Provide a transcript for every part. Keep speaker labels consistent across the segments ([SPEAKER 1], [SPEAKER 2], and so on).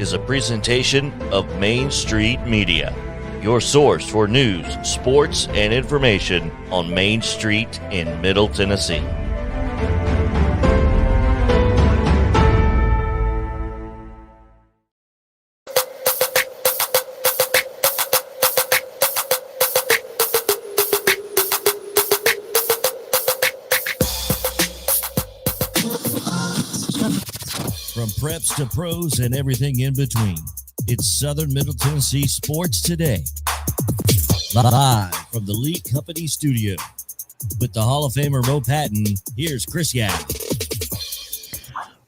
[SPEAKER 1] is a presentation of Main Street Media, your source for news, sports, and information on Main Street in Middle Tennessee. From preps to pros and everything in between, it's Southern Middle Tennessee Sports Today. Live from the Lee Company studio. With the Hall of Famer Mo Patton, here's Chris Young.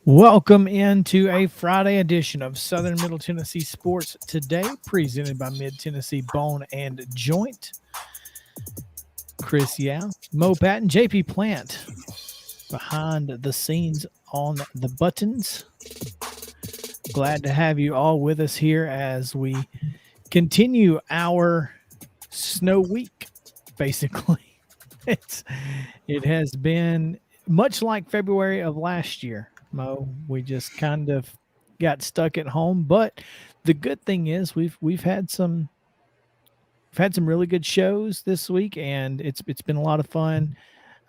[SPEAKER 2] Welcome into a Friday edition of Southern Middle Tennessee Sports Today, presented by Mid-Tennessee Bone and Joint. Chris Young, Mo Patton, JP Plant behind the scenes on the buttons. Glad to have you all with us here as we continue our snow week, basically. It has been much like February of last year, Mo. We just kind of got stuck at home, but the good thing is we've had some really good shows this week, and it's been a lot of fun.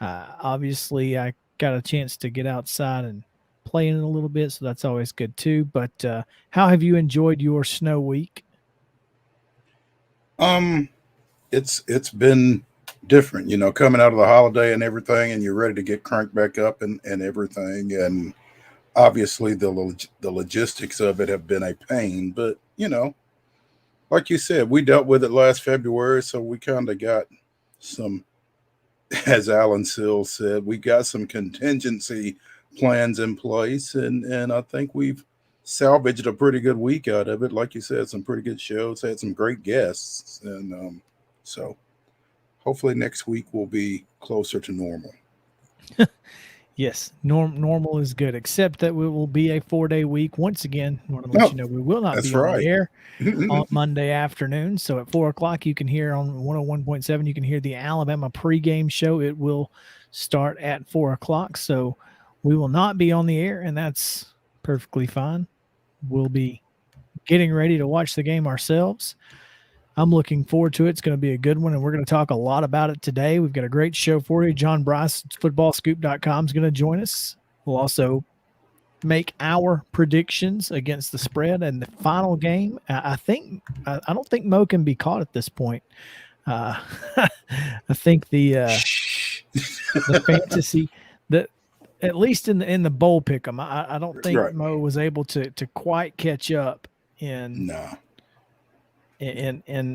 [SPEAKER 2] Obviously, I got a chance to get outside and play in it a little bit, so that's always good too. But how have you enjoyed your snow week?
[SPEAKER 3] It's been different, you know, coming out of the holiday and everything, and you're ready to get cranked back up and everything. And obviously the logistics of it have been a pain, but you know, like you said, we dealt with it last February, so we kind of got some, as Alan Sills said, we got some contingency plans in place, and I think we've salvaged a pretty good week out of it. Like you said, some pretty good shows, had some great guests, and so hopefully next week will be closer to normal.
[SPEAKER 2] Yes, normal is good, except that we will be a 4-day week. Once again, I want to let you know we will not be on the air on Monday afternoon. So at 4 o'clock, you can hear on 101.7, you can hear the Alabama pregame show. It will start at 4 o'clock. So we will not be on the air, and that's perfectly fine. We'll be getting ready to watch the game ourselves. I'm looking forward to it. It's going to be a good one, and we're going to talk a lot about it today. We've got a great show for you. John Brice, footballscoop.com, is going to join us. We'll also make our predictions against the spread and the final game. I don't think Mo can be caught at this point. I think the fantasy that at least in the bowl pick'em, I don't think right. Mo was able to quite catch up in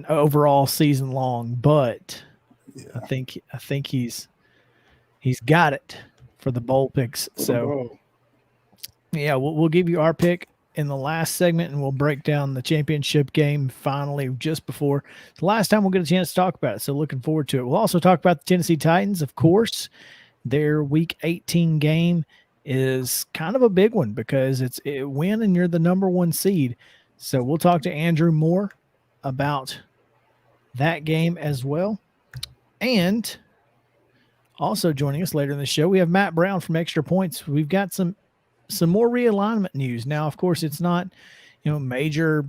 [SPEAKER 2] overall season long, but yeah. I think he's got it for the bowl picks. So yeah, we'll give you our pick in the last segment, and we'll break down the championship game finally just before the last time we'll get a chance to talk about it. So looking forward to it. We'll also talk about the Tennessee Titans, of course. Their Week 18 game is kind of a big one because it's a win and you're the number one seed. So we'll talk to Andrew Moore about that game as well. And also joining us later in the show, we have Matt Brown from Extra Points. We've got some more realignment news. Now, of course, it's not, major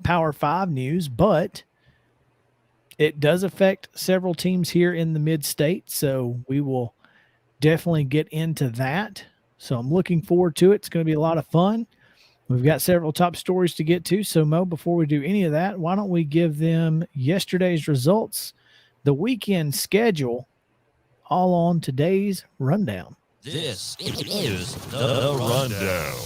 [SPEAKER 2] Power 5 news, but it does affect several teams here in the mid-state. So we will definitely get into that. So I'm looking forward to it. It's going to be a lot of fun. We've got several top stories to get to. So, Mo, before we do any of that, why don't we give them yesterday's results, the weekend schedule, all on today's rundown.
[SPEAKER 1] This is the Rundown.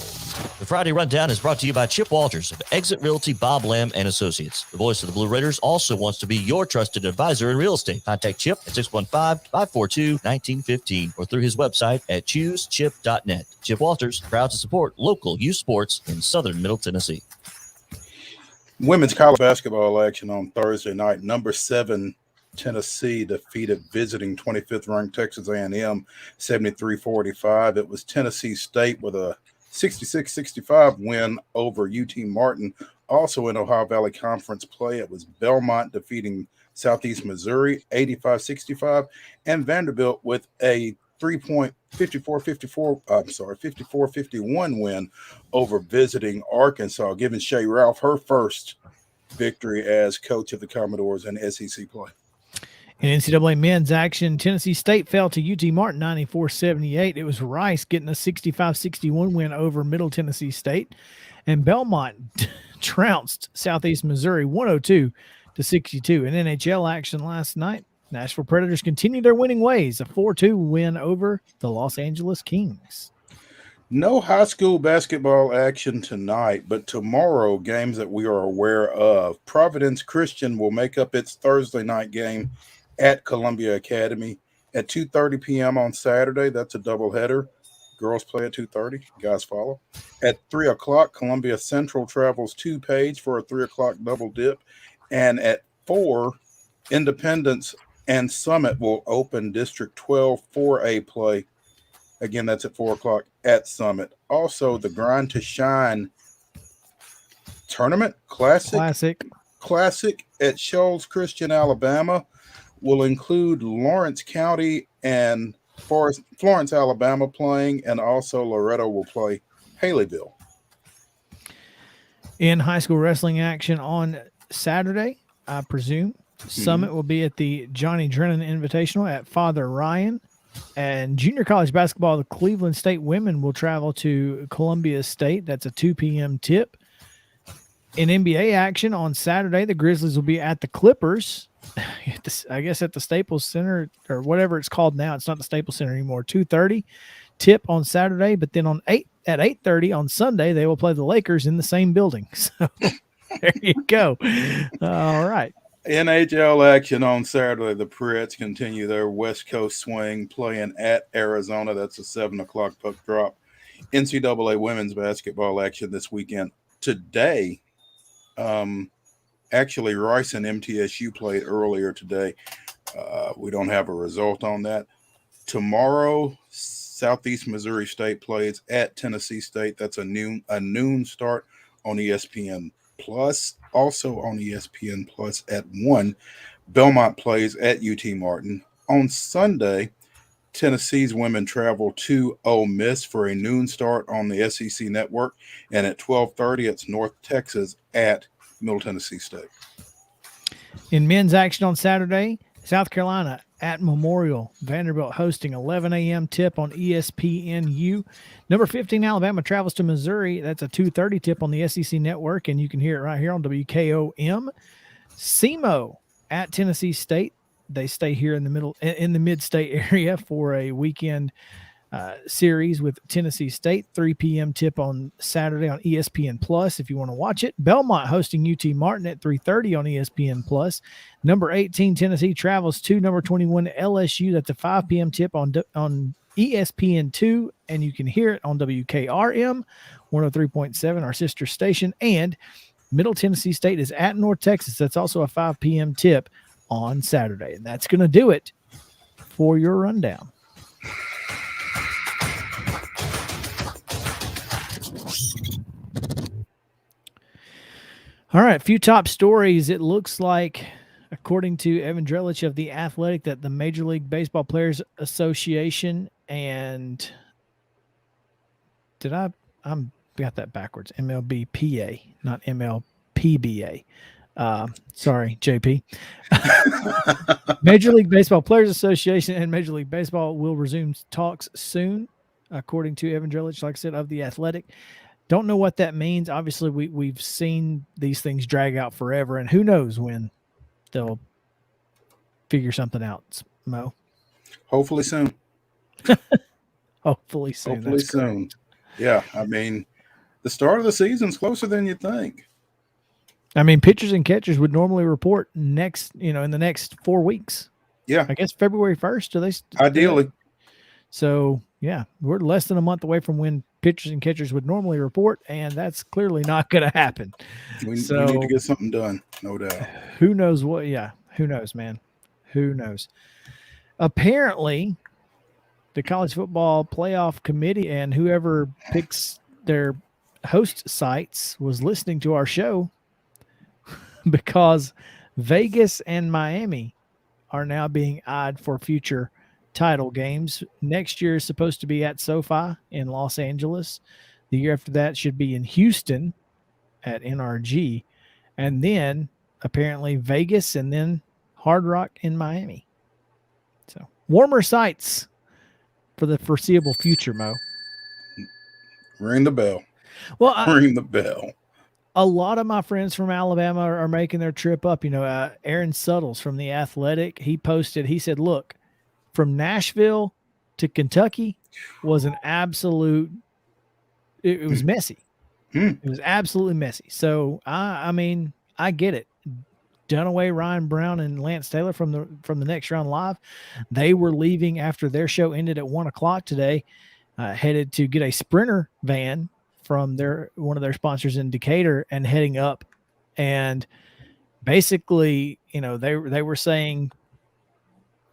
[SPEAKER 1] The Friday Rundown is brought to you by Chip Walters of Exit Realty, Bob Lamb and Associates. The voice of the Blue Raiders also wants to be your trusted advisor in real estate. Contact Chip at 615-542-1915 or through his website at choosechip.net. Chip Walters, proud to support local youth sports in Southern Middle Tennessee.
[SPEAKER 3] Women's college basketball action on Thursday night. Number 7 Tennessee defeated visiting 25th ranked Texas A&M 73-45. It was Tennessee State with a 66-65 win over UT Martin. Also in Ohio Valley Conference play, it was Belmont defeating Southeast Missouri 85-65, and Vanderbilt with a 3-point 54-51 win over visiting Arkansas, giving Shay Ralph her first victory as coach of the Commodores in SEC play.
[SPEAKER 2] In NCAA men's action, Tennessee State fell to UT Martin 94-78. It was Rice getting a 65-61 win over Middle Tennessee State. And Belmont trounced Southeast Missouri 102-62. In NHL action last night, Nashville Predators continue their winning ways, a 4-2 win over the Los Angeles Kings.
[SPEAKER 3] No high school basketball action tonight, but tomorrow, games that we are aware of. Providence Christian will make up its Thursday night game at Columbia Academy at 2:30 p.m. on Saturday. That's a doubleheader. Girls play at 2:30. Guys follow. At 3 o'clock, Columbia Central travels to Page for a 3 o'clock double dip. And at 4, Independence and Summit will open District 12 4A play. Again, that's at 4 o'clock at Summit. Also, the Grind to Shine tournament, Classic at Shoals Christian, Alabama, will include Lawrence County and Florence, Alabama playing, and also Loretto will play Haleyville.
[SPEAKER 2] In high school wrestling action on Saturday, I presume, Summit will be at the Johnny Drennan Invitational at Father Ryan. And junior college basketball, the Cleveland State women will travel to Columbia State. That's a 2 p.m. tip. In NBA action on Saturday, the Grizzlies will be at the Clippers. I guess at the Staples Center or whatever it's called now. It's not the Staples Center anymore. 2:30 tip on Saturday, but then at 8:30 on Sunday, they will play the Lakers in the same building. So there you go. All right.
[SPEAKER 3] NHL action on Saturday. The Preds continue their West Coast swing, playing at Arizona. That's a 7 o'clock puck drop. NCAA women's basketball action this weekend. Today, actually, Rice and MTSU played earlier today. We don't have a result on that. Tomorrow, Southeast Missouri State plays at Tennessee State. That's a noon start on ESPN Plus. Also on ESPN Plus at 1, Belmont plays at UT Martin. On Sunday, Tennessee's women travel to Ole Miss for a noon start on the SEC network. And at 12:30, it's North Texas at Middle Tennessee State.
[SPEAKER 2] In men's action on Saturday, South Carolina at Memorial. Vanderbilt hosting 11 a.m. tip on ESPNU. Number 15, Alabama travels to Missouri. That's a 2:30 tip on the SEC network, and you can hear it right here on WKOM. SEMO at Tennessee State. They stay here in the mid-state area for a weekend series with Tennessee State. 3 p.m. tip on Saturday on ESPN Plus if you want to watch it. Belmont hosting UT Martin at 3:30 on ESPN Plus. Number 18, Tennessee travels to number 21, LSU. That's a 5 p.m. tip on ESPN2, and you can hear it on WKRM 103.7, our sister station. And Middle Tennessee State is at North Texas. That's also a 5 p.m. tip on Saturday. And that's going to do it for your rundown. All right, a few top stories. It looks like, according to Evan Drellich of The Athletic, that the Major League Baseball Players Association and I'm got that backwards. MLBPA, not MLPBA. Sorry, JP. Major League Baseball Players Association and Major League Baseball will resume talks soon, according to Evan Drellich, like I said, of The Athletic. Don't know what that means. Obviously, we've seen these things drag out forever, and who knows when they'll figure something out, Mo.
[SPEAKER 3] Hopefully soon.
[SPEAKER 2] Hopefully soon.
[SPEAKER 3] Hopefully soon. Yeah, I mean, the start of the season's closer than you think.
[SPEAKER 2] I mean, pitchers and catchers would normally report in the next 4 weeks.
[SPEAKER 3] Yeah.
[SPEAKER 2] I guess February 1st. Do they?
[SPEAKER 3] Ideally.
[SPEAKER 2] So, yeah, we're less than a month away from when pitchers and catchers would normally report, and that's clearly not going to happen.
[SPEAKER 3] We need to get something done, no doubt.
[SPEAKER 2] Who knows what? Yeah, who knows, man? Who knows? Apparently, the College Football Playoff Committee and whoever picks their host sites was listening to our show because Vegas and Miami are now being eyed for future title games. Next year is supposed to be at SoFi in Los Angeles. The year after that should be in Houston at NRG. And then apparently Vegas and then Hard Rock in Miami. So warmer sites for the foreseeable future, Mo.
[SPEAKER 3] Ring the bell.
[SPEAKER 2] Well,
[SPEAKER 3] Ring the bell.
[SPEAKER 2] A lot of my friends from Alabama are making their trip up. Aaron Suttles from The Athletic, he said, look, from Nashville to Kentucky was an absolute, it was messy. It was absolutely messy. So, I mean, I get it. Dunaway, Ryan Brown, and Lance Taylor from the Next Round Live, they were leaving after their show ended at 1:00 today, headed to get a Sprinter van from one of their sponsors in Decatur and heading up. And basically, they were saying,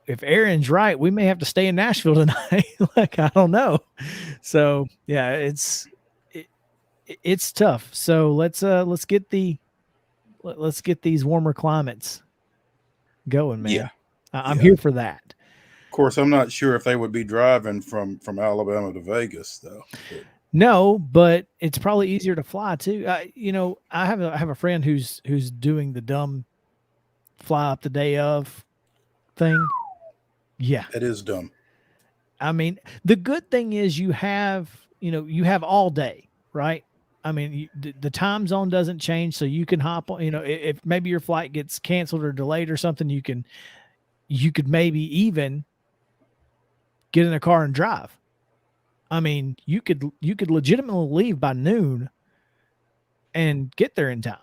[SPEAKER 2] if Aaron's right, we may have to stay in Nashville tonight. Like, I don't know. So yeah, it's tough. So let's get these warmer climates going, man.
[SPEAKER 3] Yeah.
[SPEAKER 2] I'm here for that.
[SPEAKER 3] Of course, I'm not sure if they would be driving from Alabama to Vegas though.
[SPEAKER 2] No, but it's probably easier to fly too. I have a friend who's doing the dumb fly up the day of thing. Yeah,
[SPEAKER 3] it is dumb.
[SPEAKER 2] I mean, the good thing is you have all day, right? I mean, the time zone doesn't change, so you can hop on. If maybe your flight gets canceled or delayed or something, you could maybe even get in a car and drive. I mean, you could legitimately leave by noon and get there in time,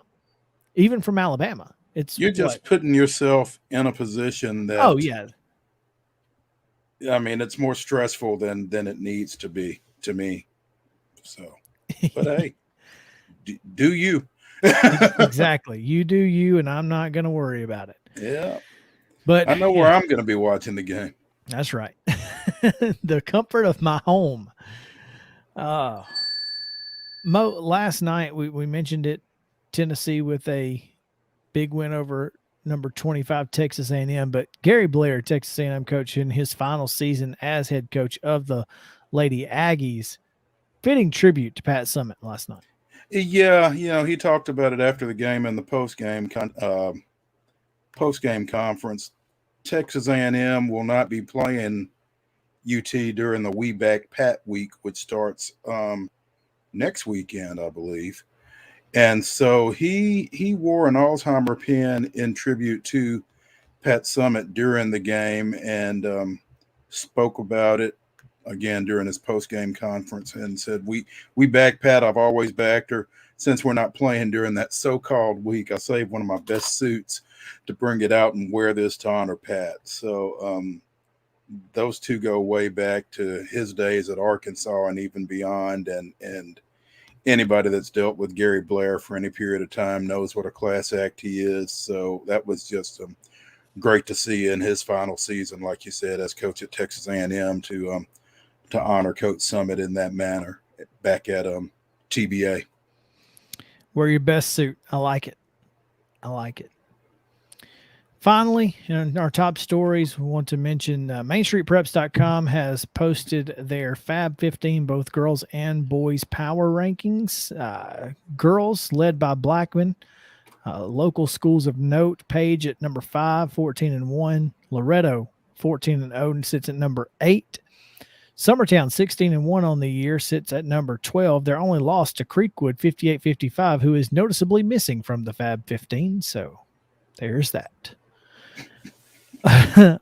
[SPEAKER 2] even from Alabama. You're
[SPEAKER 3] just putting yourself in a position that.
[SPEAKER 2] Oh yeah.
[SPEAKER 3] I mean, it's more stressful than it needs to be to me. So, but hey, do you?
[SPEAKER 2] Exactly. You do you, and I'm not going to worry about it.
[SPEAKER 3] Yeah.
[SPEAKER 2] But
[SPEAKER 3] I know where I'm going to be watching the game.
[SPEAKER 2] That's right. The comfort of my home. Mo, last night we mentioned it, Tennessee with a big win over number 25 Texas A&M, but Gary Blair, Texas A&M coach in his final season as head coach of the Lady Aggies, fitting tribute to Pat Summitt last night.
[SPEAKER 3] Yeah, he talked about it after the game in the post-game conference. Texas A&M will not be playing UT during the We Back Pat week, which starts next weekend, I believe. And so he wore an Alzheimer pin in tribute to Pat Summitt during the game and spoke about it again during his post-game conference and said, we back Pat. I've always backed her. Since we're not playing during that so-called week, I saved one of my best suits to bring it out and wear this to honor Pat. So those two go way back to his days at Arkansas and even beyond. And anybody that's dealt with Gary Blair for any period of time knows what a class act he is. So that was just great to see in his final season, like you said, as coach at Texas A&M to honor Coach Summitt in that manner back at TBA.
[SPEAKER 2] Wear your best suit. I like it. Finally, in our top stories, we want to mention MainStreetPreps.com has posted their Fab 15, both girls and boys power rankings. Girls led by Blackman. Local schools of note, Page at number 5, 14-1. Loretto, 14-0, and sits at number 8. Summertown, 16-1 on the year, sits at number 12. They're only lost to Creekwood, 58-55, who is noticeably missing from the Fab 15. So there's that.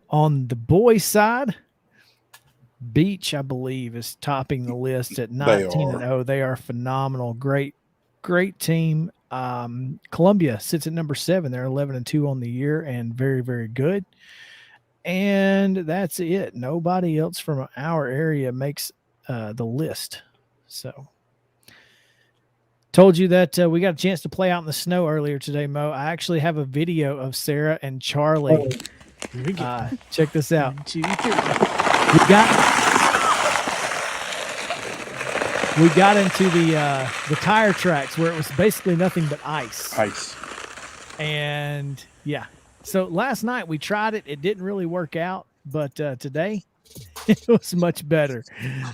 [SPEAKER 2] On the boys' side, Beach, I believe, is topping the list at 19-0. They are phenomenal. Great team. Columbia sits at number 7. They're 11-2 on the year and very, very good. And that's it. Nobody else from our area makes the list. So, told you that we got a chance to play out in the snow earlier today, Mo. I actually have a video of Sarah and Charlie. Check this out. 1, 2, 3. We got into the tire tracks where it was basically nothing but ice. And yeah. So last night we tried it. It didn't really work out, but today It was much better.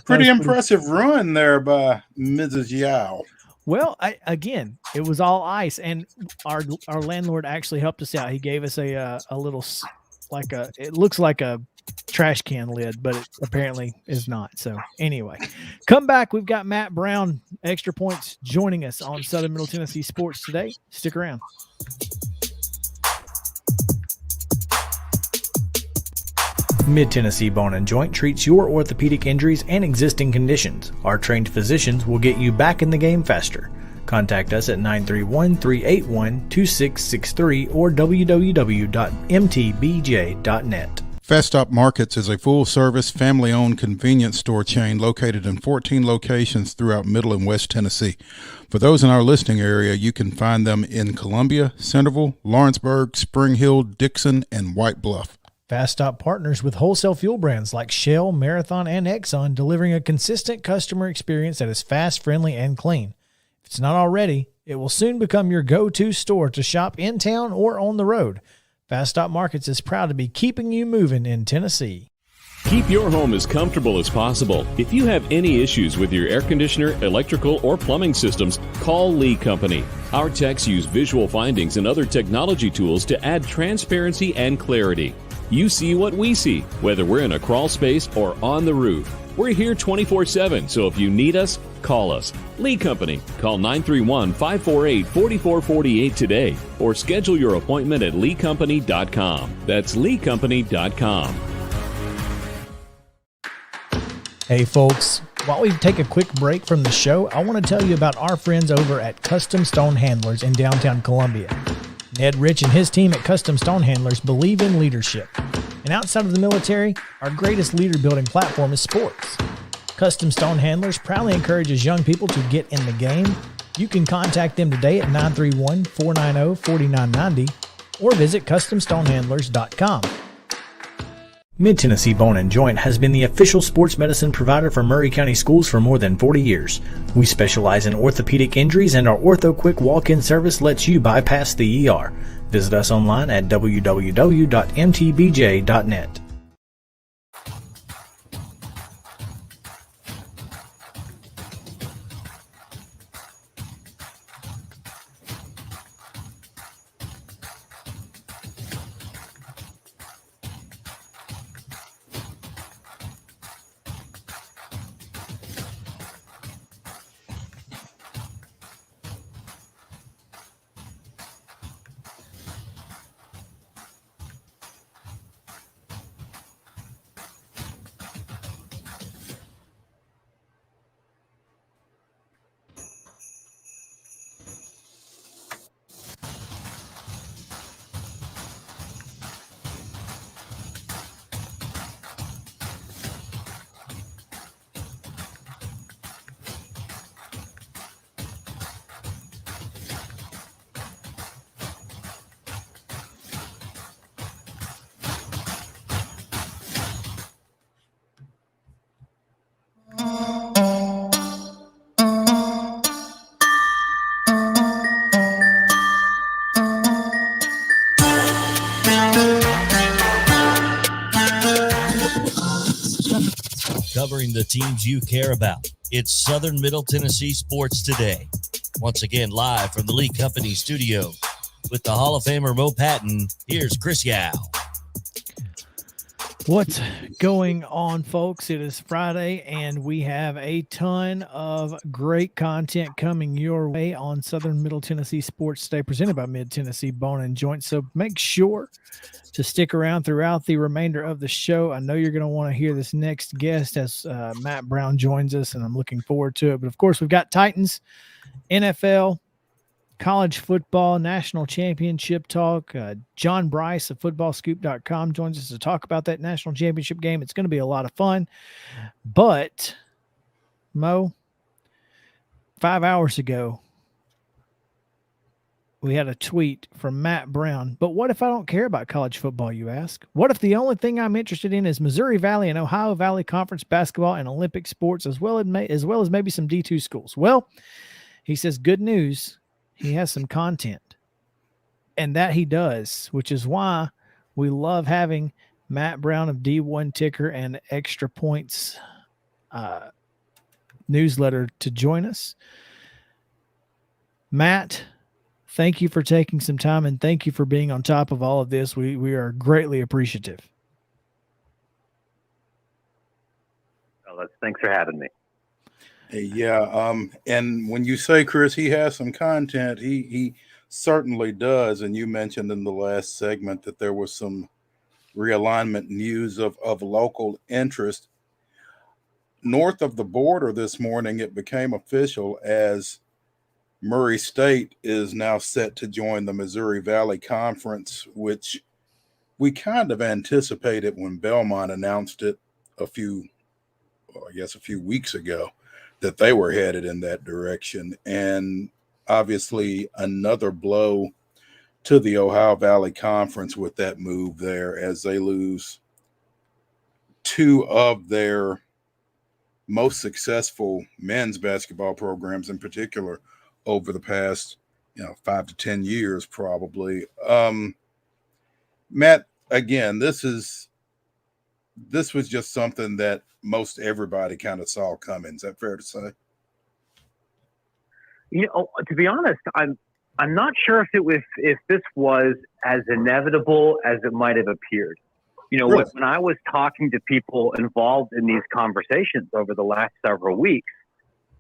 [SPEAKER 3] Pretty impressive run there by Mrs. Yao.
[SPEAKER 2] Well, it was all ice, and our landlord actually helped us out. He gave us a little, it looks like a trash can lid, but it apparently is not. So anyway, come back. We've got Matt Brown, Extra Points, joining us on Southern Middle Tennessee Sports Today. Stick around. Mid-Tennessee Bone and Joint treats your orthopedic injuries and existing conditions. Our trained physicians will get you back in the game faster. Contact us at 931-381-2663 or www.mtbj.net.
[SPEAKER 4] Fast Stop Markets is a full-service, family-owned convenience store chain located in 14 locations throughout Middle and West Tennessee. For those in our listening area, you can find them in Columbia, Centerville, Lawrenceburg, Spring Hill, Dixon, and White Bluff.
[SPEAKER 2] Fast Stop partners with wholesale fuel brands like Shell, Marathon, and Exxon, delivering a consistent customer experience that is fast, friendly, and clean. If it's not already, it will soon become your go-to store to shop in town or on the road. Fast Stop Markets is proud to be keeping you moving in Tennessee.
[SPEAKER 5] Keep your home as comfortable as possible. If you have any issues with your air conditioner, electrical, or plumbing systems, call Lee Company. Our techs use visual findings and other technology tools to add transparency and clarity. You see what we see, whether we're in a crawl space or on the roof. We're here 24/7, so if you need us, call us. Lee Company. Call 931-548-4448 today or schedule your appointment at leecompany.com. That's leecompany.com.
[SPEAKER 2] Hey folks, while we take a quick break from the show, I want to tell you about our friends over at Custom Stone Handlers in downtown Columbia. Ned Rich and his team at Custom Stone Handlers believe in leadership. And outside of the military, our greatest leader building platform is sports. Custom Stone Handlers proudly encourages young people to get in the game. You can contact them today at 931-490-4990 or visit CustomStonehandlers.com. Mid-Tennessee Bone and Joint has been the official sports medicine provider for Murray County Schools for more than 40 years. We specialize in orthopedic injuries, and our Ortho Quick walk-in service lets you bypass the ER. Visit us online at www.mtbj.net.
[SPEAKER 1] Covering the teams you care about. It's Southern Middle Tennessee Sports Today. Once again, live from the Lee Company studio with the Hall of Famer Mo Patton. Here's Chris Yao.
[SPEAKER 2] What's going on, folks? It is Friday, and we have a ton of great content coming your way on Southern Middle Tennessee Sports Today, presented by Mid-Tennessee Bone and Joint. So make sure to stick around throughout the remainder of the show. I know you're going to want to hear this next guest as Matt Brown joins us, and I'm looking forward to it. But, of course, we've got Titans, NFL, college football, national championship talk. John Brice of footballscoop.com joins us to talk about that national championship game. It's going to be a lot of fun. But, Mo, 5 hours ago, we had a tweet from Matt Brown. But what if I don't care about college football, you ask? What if the only thing I'm interested in is Missouri Valley and Ohio Valley Conference basketball and Olympic sports, as well as maybe some D2 schools? Well, he says, good news. He has some content, and that he does, which is why we love having Matt Brown of D1 Ticker and Extra Points newsletter to join us. Matt, thank you for taking some time, and thank you for being on top of all of this. We are greatly appreciative.
[SPEAKER 6] Well, thanks for having me.
[SPEAKER 3] Yeah, and when you say, Chris, he has some content, he certainly does. And you mentioned in the last segment that there was some realignment news of local interest. North of the border this morning, it became official as Murray State is now set to join the Missouri Valley Conference, which we kind of anticipated when Belmont announced it a few weeks ago, that they were headed in that direction. And obviously another blow to the Ohio Valley Conference with that move there, as they lose two of their most successful men's basketball programs in particular over the past 5 to 10 years probably. Matt, again, this was just something that most everybody kind of saw coming. Is that fair to say?
[SPEAKER 6] To be honest, I'm not sure if this was as inevitable as it might have appeared.
[SPEAKER 3] Really?
[SPEAKER 6] When I was talking to people involved in these conversations over the last several weeks,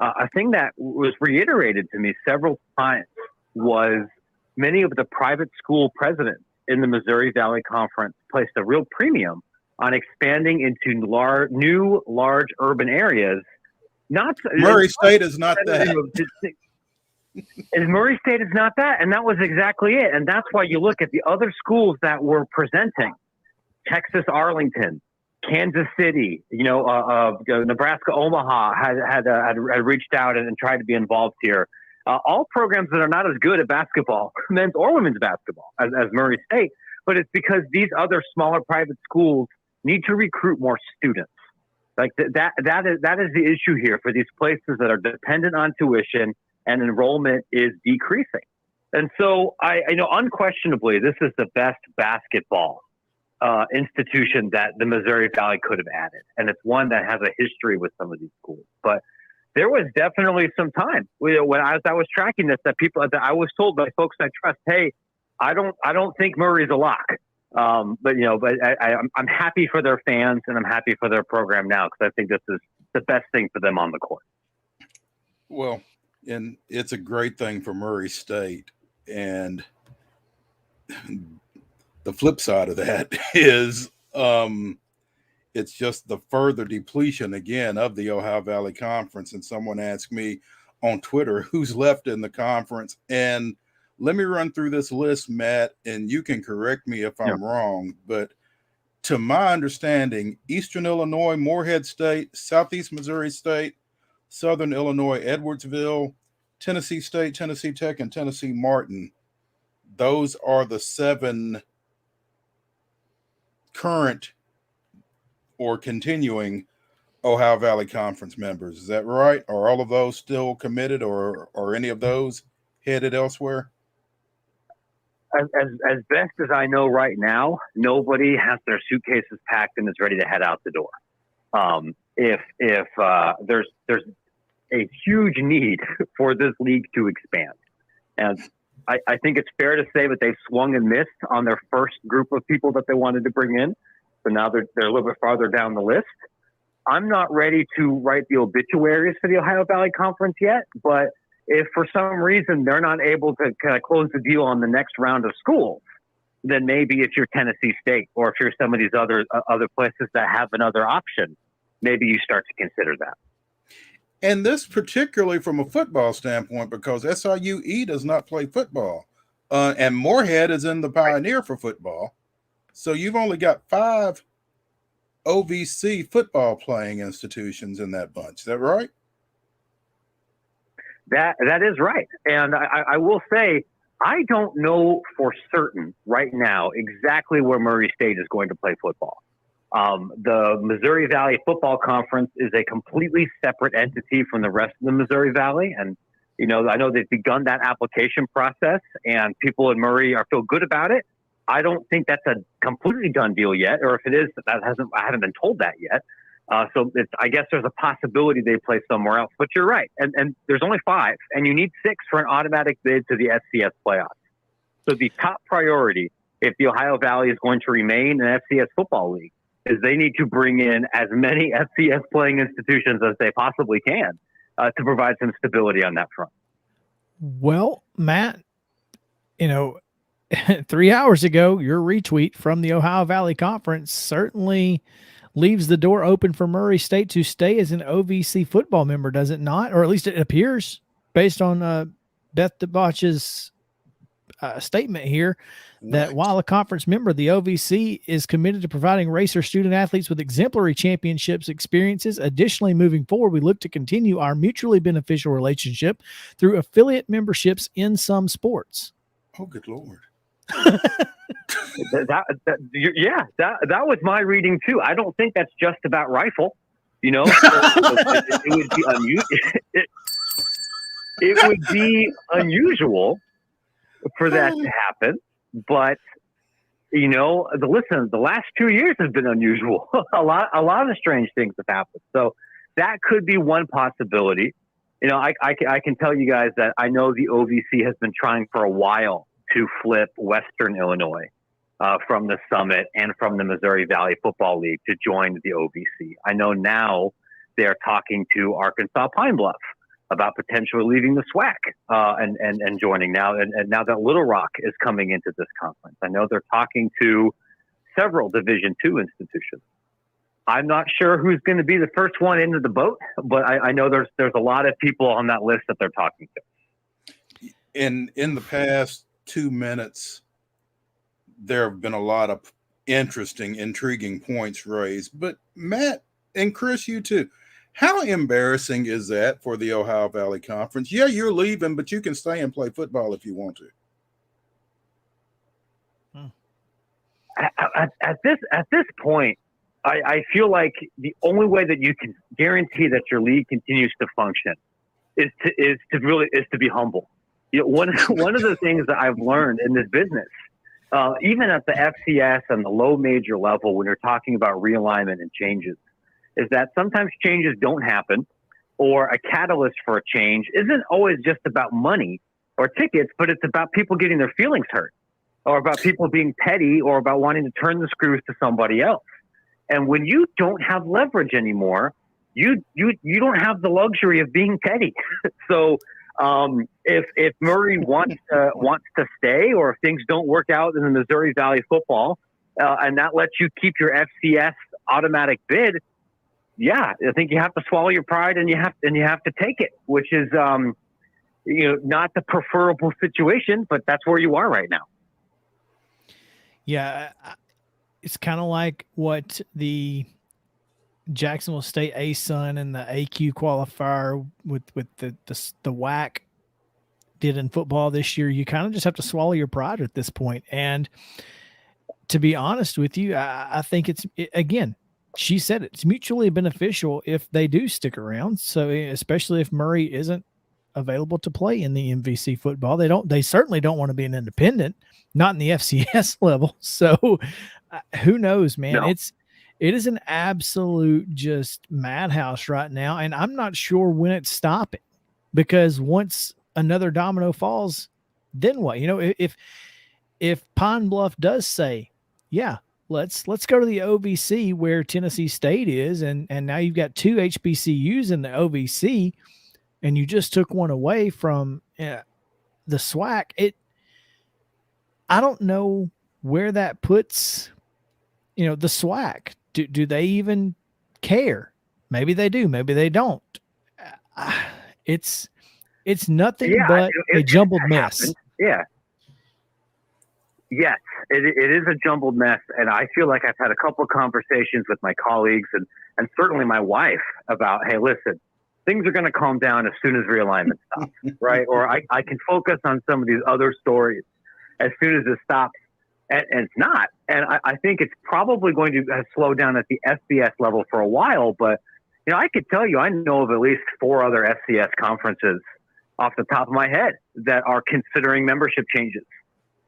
[SPEAKER 6] a thing that was reiterated to me several times was many of the private school presidents in the Missouri Valley Conference placed a real premium on expanding into new large urban areas.
[SPEAKER 3] Murray State is not that.
[SPEAKER 6] Murray State is not that, and that was exactly it. And that's why you look at the other schools that were presenting: Texas Arlington, Kansas City, Nebraska Omaha had reached out and tried to be involved here. All programs that are not as good at basketball, men's or women's basketball, as Murray State, but it's because these other smaller private schools need to recruit more students. Like that is the issue here for these places that are dependent on tuition, and enrollment is decreasing. And so I unquestionably, this is the best basketball institution that the Missouri Valley could have added. And it's one that has a history with some of these schools. But there was definitely some time when I was tracking this that I was told by folks I trust, hey, I don't think Murray's a lock. I'm happy for their fans and I'm happy for their program now, because I think this is the best thing for them on the court.
[SPEAKER 3] Well, and it's a great thing for Murray State. And the flip side of that is it's just the further depletion again of the Ohio Valley Conference. And someone asked me on Twitter who's left in the conference. And let me run through this list, Matt, and you can correct me if I'm wrong. But to my understanding, Eastern Illinois, Morehead State, Southeast Missouri State, Southern Illinois, Edwardsville, Tennessee State, Tennessee Tech, and Tennessee Martin. Those are the 7 current or continuing Ohio Valley Conference members. Is that right? Are all of those still committed, or any of those headed elsewhere?
[SPEAKER 6] As best as I know right now, nobody has their suitcases packed and is ready to head out the door. If there's a huge need for this league to expand, and I think it's fair to say that they've swung and missed on their first group of people that they wanted to bring in. So now they're a little bit farther down the list. I'm not ready to write the obituaries for the Ohio Valley Conference yet, but if for some reason they're not able to kind of close the deal on the next round of schools, then maybe it's your Tennessee State, or if you're some of these other places that have another option, maybe you start to consider that.
[SPEAKER 3] And this particularly from a football standpoint, because SIUE does not play football, and Morehead is in the Pioneer for football. So you've only got 5 OVC football playing institutions in that bunch. Is that right?
[SPEAKER 6] That is right. And I will say, I don't know for certain right now exactly where Murray State is going to play football. The Missouri Valley Football Conference is a completely separate entity from the rest of the Missouri Valley. And, I know they've begun that application process and people in Murray feel good about it. I don't think that's a completely done deal yet, or if it is, I haven't been told that yet. So I guess there's a possibility they play somewhere else. But you're right, and there's only 5, and you need 6 for an automatic bid to the FCS playoffs. So the top priority, if the Ohio Valley is going to remain an FCS football league, is they need to bring in as many FCS playing institutions as they possibly can to provide some stability on that front.
[SPEAKER 2] Well, Matt, 3 hours ago, your retweet from the Ohio Valley Conference certainly leaves the door open for Murray State to stay as an OVC football member, does it not? Or at least it appears, based on Beth DeBotch's statement here, that while a conference member, the OVC is committed to providing racer student athletes with exemplary championships experiences. Additionally, moving forward, we look to continue our mutually beneficial relationship through affiliate memberships in some sports.
[SPEAKER 3] Oh, good Lord.
[SPEAKER 6] that was my reading too. I don't think that's just about rifle, it would be it would be unusual for that to happen, but the last 2 years has been unusual. a lot of strange things have happened, so that could be one possibility. I can tell you guys that I know the OVC has been trying for a while to flip Western Illinois from the Summit and from the Missouri Valley Football League to join the OVC. I know now they're talking to Arkansas Pine Bluff about potentially leaving the SWAC and joining now. And now that Little Rock is coming into this conference, I know they're talking to several Division II institutions. I'm not sure who's going to be the first one into the boat, but I know there's a lot of people on that list that they're talking to.
[SPEAKER 3] In the past 2 minutes, there have been a lot of interesting, intriguing points raised. But Matt and Chris, you too, how embarrassing is that for the Ohio Valley Conference? Yeah, you're leaving, but you can stay and play football if you want to.
[SPEAKER 6] At this point, I feel like the only way that you can guarantee that your league continues to function is to be humble. One of the things that I've learned in this business, even at the FCS and the low major level, when you're talking about realignment and changes, is that sometimes changes don't happen, or a catalyst for a change isn't always just about money or tickets, but it's about people getting their feelings hurt, or about people being petty, or about wanting to turn the screws to somebody else. And when you don't have leverage anymore, you don't have the luxury of being petty. So if Murray wants to stay, or if things don't work out in the Missouri Valley football, and that lets you keep your FCS automatic bid, I think you have to swallow your pride and you have to take it, which is not the preferable situation, but that's where you are right now.
[SPEAKER 2] Yeah, it's kind of like what the Jacksonville State ASUN and the AQ qualifier with the WAC did in football this year. You kind of just have to swallow your pride at this point. And to be honest with you, I think again, she said it's mutually beneficial if they do stick around. So especially if Murray isn't available to play in the MVC football, they certainly don't want to be an independent, not in the FCS level. So who knows, man? No. It is an absolute just madhouse right now. And I'm not sure when it's stopping, because once another domino falls, then what? If Pine Bluff does say, yeah, let's go to the OVC where Tennessee State is, and now you've got 2 HBCUs in the OVC, and you just took one away from the SWAC. I don't know where that puts, the SWAC. Do they even care? Maybe they do. Maybe they don't. It's nothing but a jumbled mess.
[SPEAKER 6] Yeah. Yes, it is a jumbled mess, and I feel like I've had a couple of conversations with my colleagues and certainly my wife about, hey, listen, things are going to calm down as soon as realignment stops, right? Or I can focus on some of these other stories as soon as it stops, and it's not. And I think it's probably going to slow down at the FBS level for a while, but I could tell you I know of at least 4 other FCS conferences off the top of my head that are considering membership changes.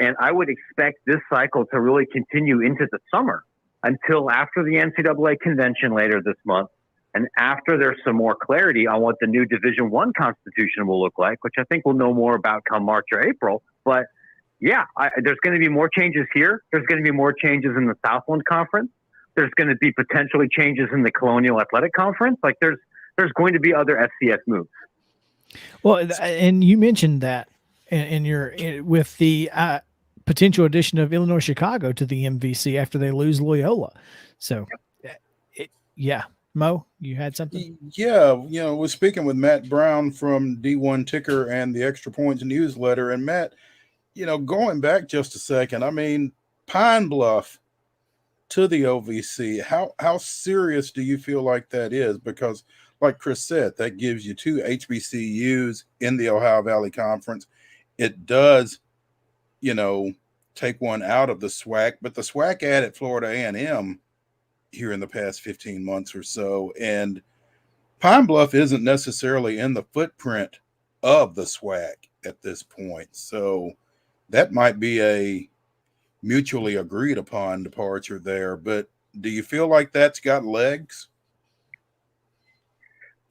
[SPEAKER 6] And I would expect this cycle to really continue into the summer until after the NCAA convention later this month. And after there's some more clarity on what the new Division I constitution will look like, which I think we'll know more about come March or April. But yeah, there's going to be more changes here. There's going to be more changes in the Southland Conference. There's going to be potentially changes in the Colonial Athletic Conference. Like there's going to be other FCS moves.
[SPEAKER 2] Well, and you mentioned that with the potential addition of Illinois Chicago to the MVC after they lose Loyola. So, yeah. Mo, you had something?
[SPEAKER 3] Yeah, we're speaking with Matt Brown from D1 Ticker and the Extra Points newsletter. And Matt, going back just a second, I mean, Pine Bluff to the OVC, how serious do you feel like that is? Because like Chris said, that gives you 2 HBCUs in the Ohio Valley Conference. It does, take one out of the SWAC, but the SWAC added Florida A&M here in the past 15 months or so. And Pine Bluff isn't necessarily in the footprint of the SWAC at this point. So that might be a mutually agreed upon departure there. But do you feel like that's got legs?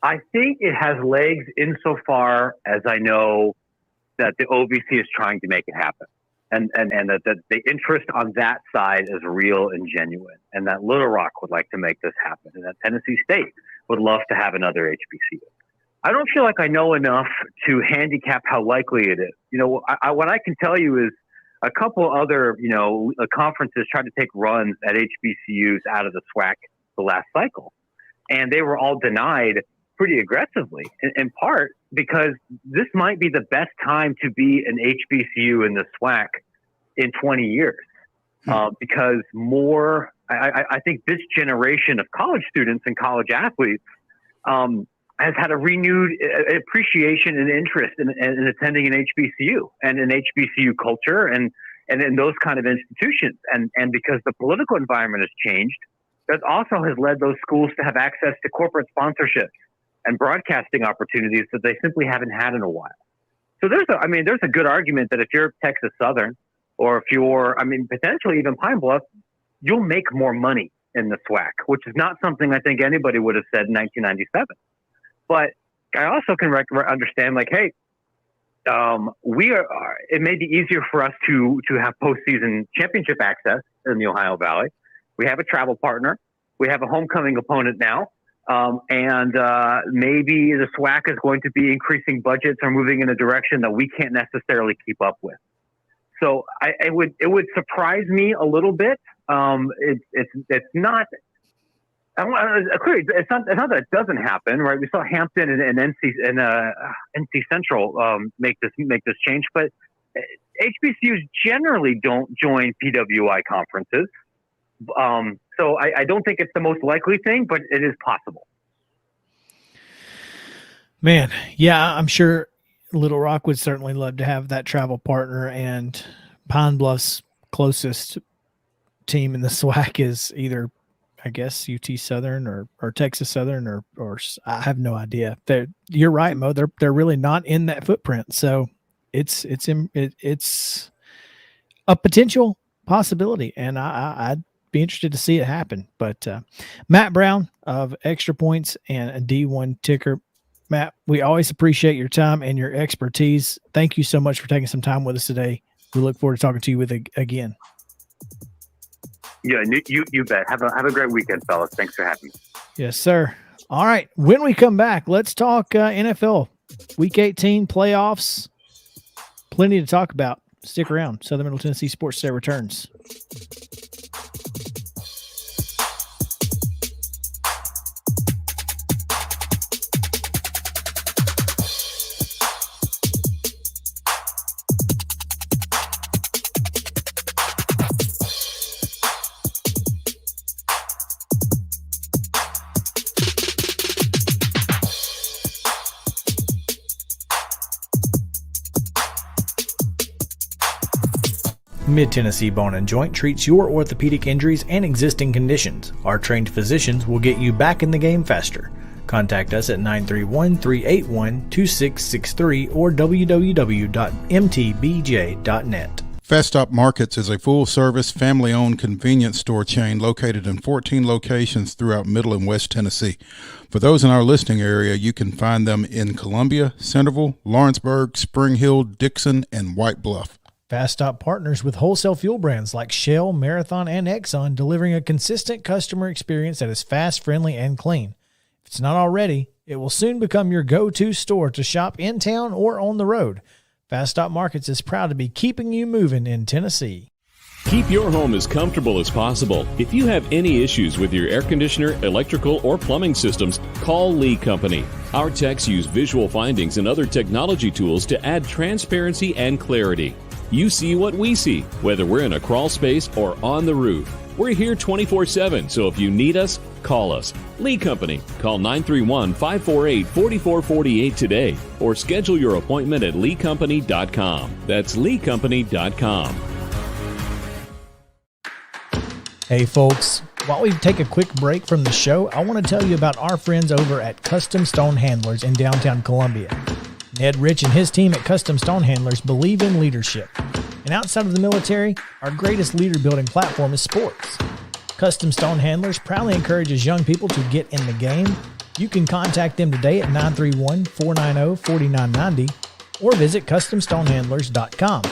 [SPEAKER 6] I think it has legs insofar as I know that the OVC is trying to make it happen. And that the interest on that side is real and genuine, and that Little Rock would like to make this happen, and that Tennessee State would love to have another HBCU. I don't feel like I know enough to handicap how likely it is. What I can tell you is a couple other, conferences tried to take runs at HBCUs out of the SWAC the last cycle, and they were all denied pretty aggressively, in part because this might be the best time to be an HBCU in the SWAC in 20 years. Because I think this generation of college students and college athletes has had a renewed appreciation and interest in attending an HBCU and an HBCU culture and in those kind of institutions. And because the political environment has changed, that also has led those schools to have access to corporate sponsorships and broadcasting opportunities that they simply haven't had in a while. So there's a good argument that if you're Texas Southern, or if you're, potentially even Pine Bluff, you'll make more money in the SWAC, which is not something I think anybody would have said in 1997. But I also can understand, like, hey, it may be easier for us to have postseason championship access in the Ohio Valley. We have a travel partner. We have a homecoming opponent now. And maybe the SWAC is going to be increasing budgets or moving in a direction that we can't necessarily keep up with. So it would surprise me a little bit. It's not. Clearly, it's not that it doesn't happen, right? We saw Hampton and NC Central make this change, but HBCUs generally don't join PWI conferences. So I don't think it's the most likely thing, but it is possible.
[SPEAKER 2] Man, yeah, I'm sure Little Rock would certainly love to have that travel partner, and Pine Bluff's closest team in the SWAC is either, I guess, UT Southern or Texas Southern or I have no idea. You're right, Mo. They're really not in that footprint, so it's a potential possibility, and I'd be interested to see it happen. But Matt Brown of Extra Points and a D1 Ticker. Matt, we always appreciate your time and your expertise. Thank you so much for taking some time with us today. We look forward to talking to you again.
[SPEAKER 6] Yeah, you bet. Have a great weekend, fellas. Thanks for having me.
[SPEAKER 2] Yes, sir. All right. When we come back, let's talk NFL Week 18 playoffs. Plenty to talk about. Stick around. Southern Middle Tennessee Sports Today returns. Mid-Tennessee Bone and Joint treats your orthopedic injuries and existing conditions. Our trained physicians will get you back in the game faster. Contact us at 931-381-2663 or www.mtbj.net.
[SPEAKER 4] Fast Stop Markets is a full-service, family-owned convenience store chain located in 14 locations throughout Middle and West Tennessee. For those in our listening area, you can find them in Columbia, Centerville, Lawrenceburg, Spring Hill, Dixon, and White Bluff.
[SPEAKER 2] Fast Stop partners with wholesale fuel brands like Shell, Marathon, and Exxon, delivering a consistent customer experience that is fast, friendly, and clean. If it's not already, it will soon become your go-to store to shop in town or on the road. Fast Stop Markets is proud to be keeping you moving in Tennessee.
[SPEAKER 5] Keep your home as comfortable as possible. If you have any issues with your air conditioner, electrical, or plumbing systems, call Lee Company. Our techs use visual findings and other technology tools to add transparency and clarity. You see what we see, whether we're in a crawl space or on the roof. We're here 24/7, so if you need us, call us. Lee Company. Call 931-548-4448 today or schedule your appointment at leecompany.com. That's leecompany.com.
[SPEAKER 2] Hey folks, while we take a quick break from the show, I want to tell you about our friends over at Custom Stone Handlers in downtown Columbia. Ned Rich and his team at Custom Stone Handlers believe in leadership. And outside of the military, our greatest leader building platform is sports. Custom Stone Handlers proudly encourages young people to get in the game. You can contact them today at 931-490-4990 or visit CustomStonehandlers.com.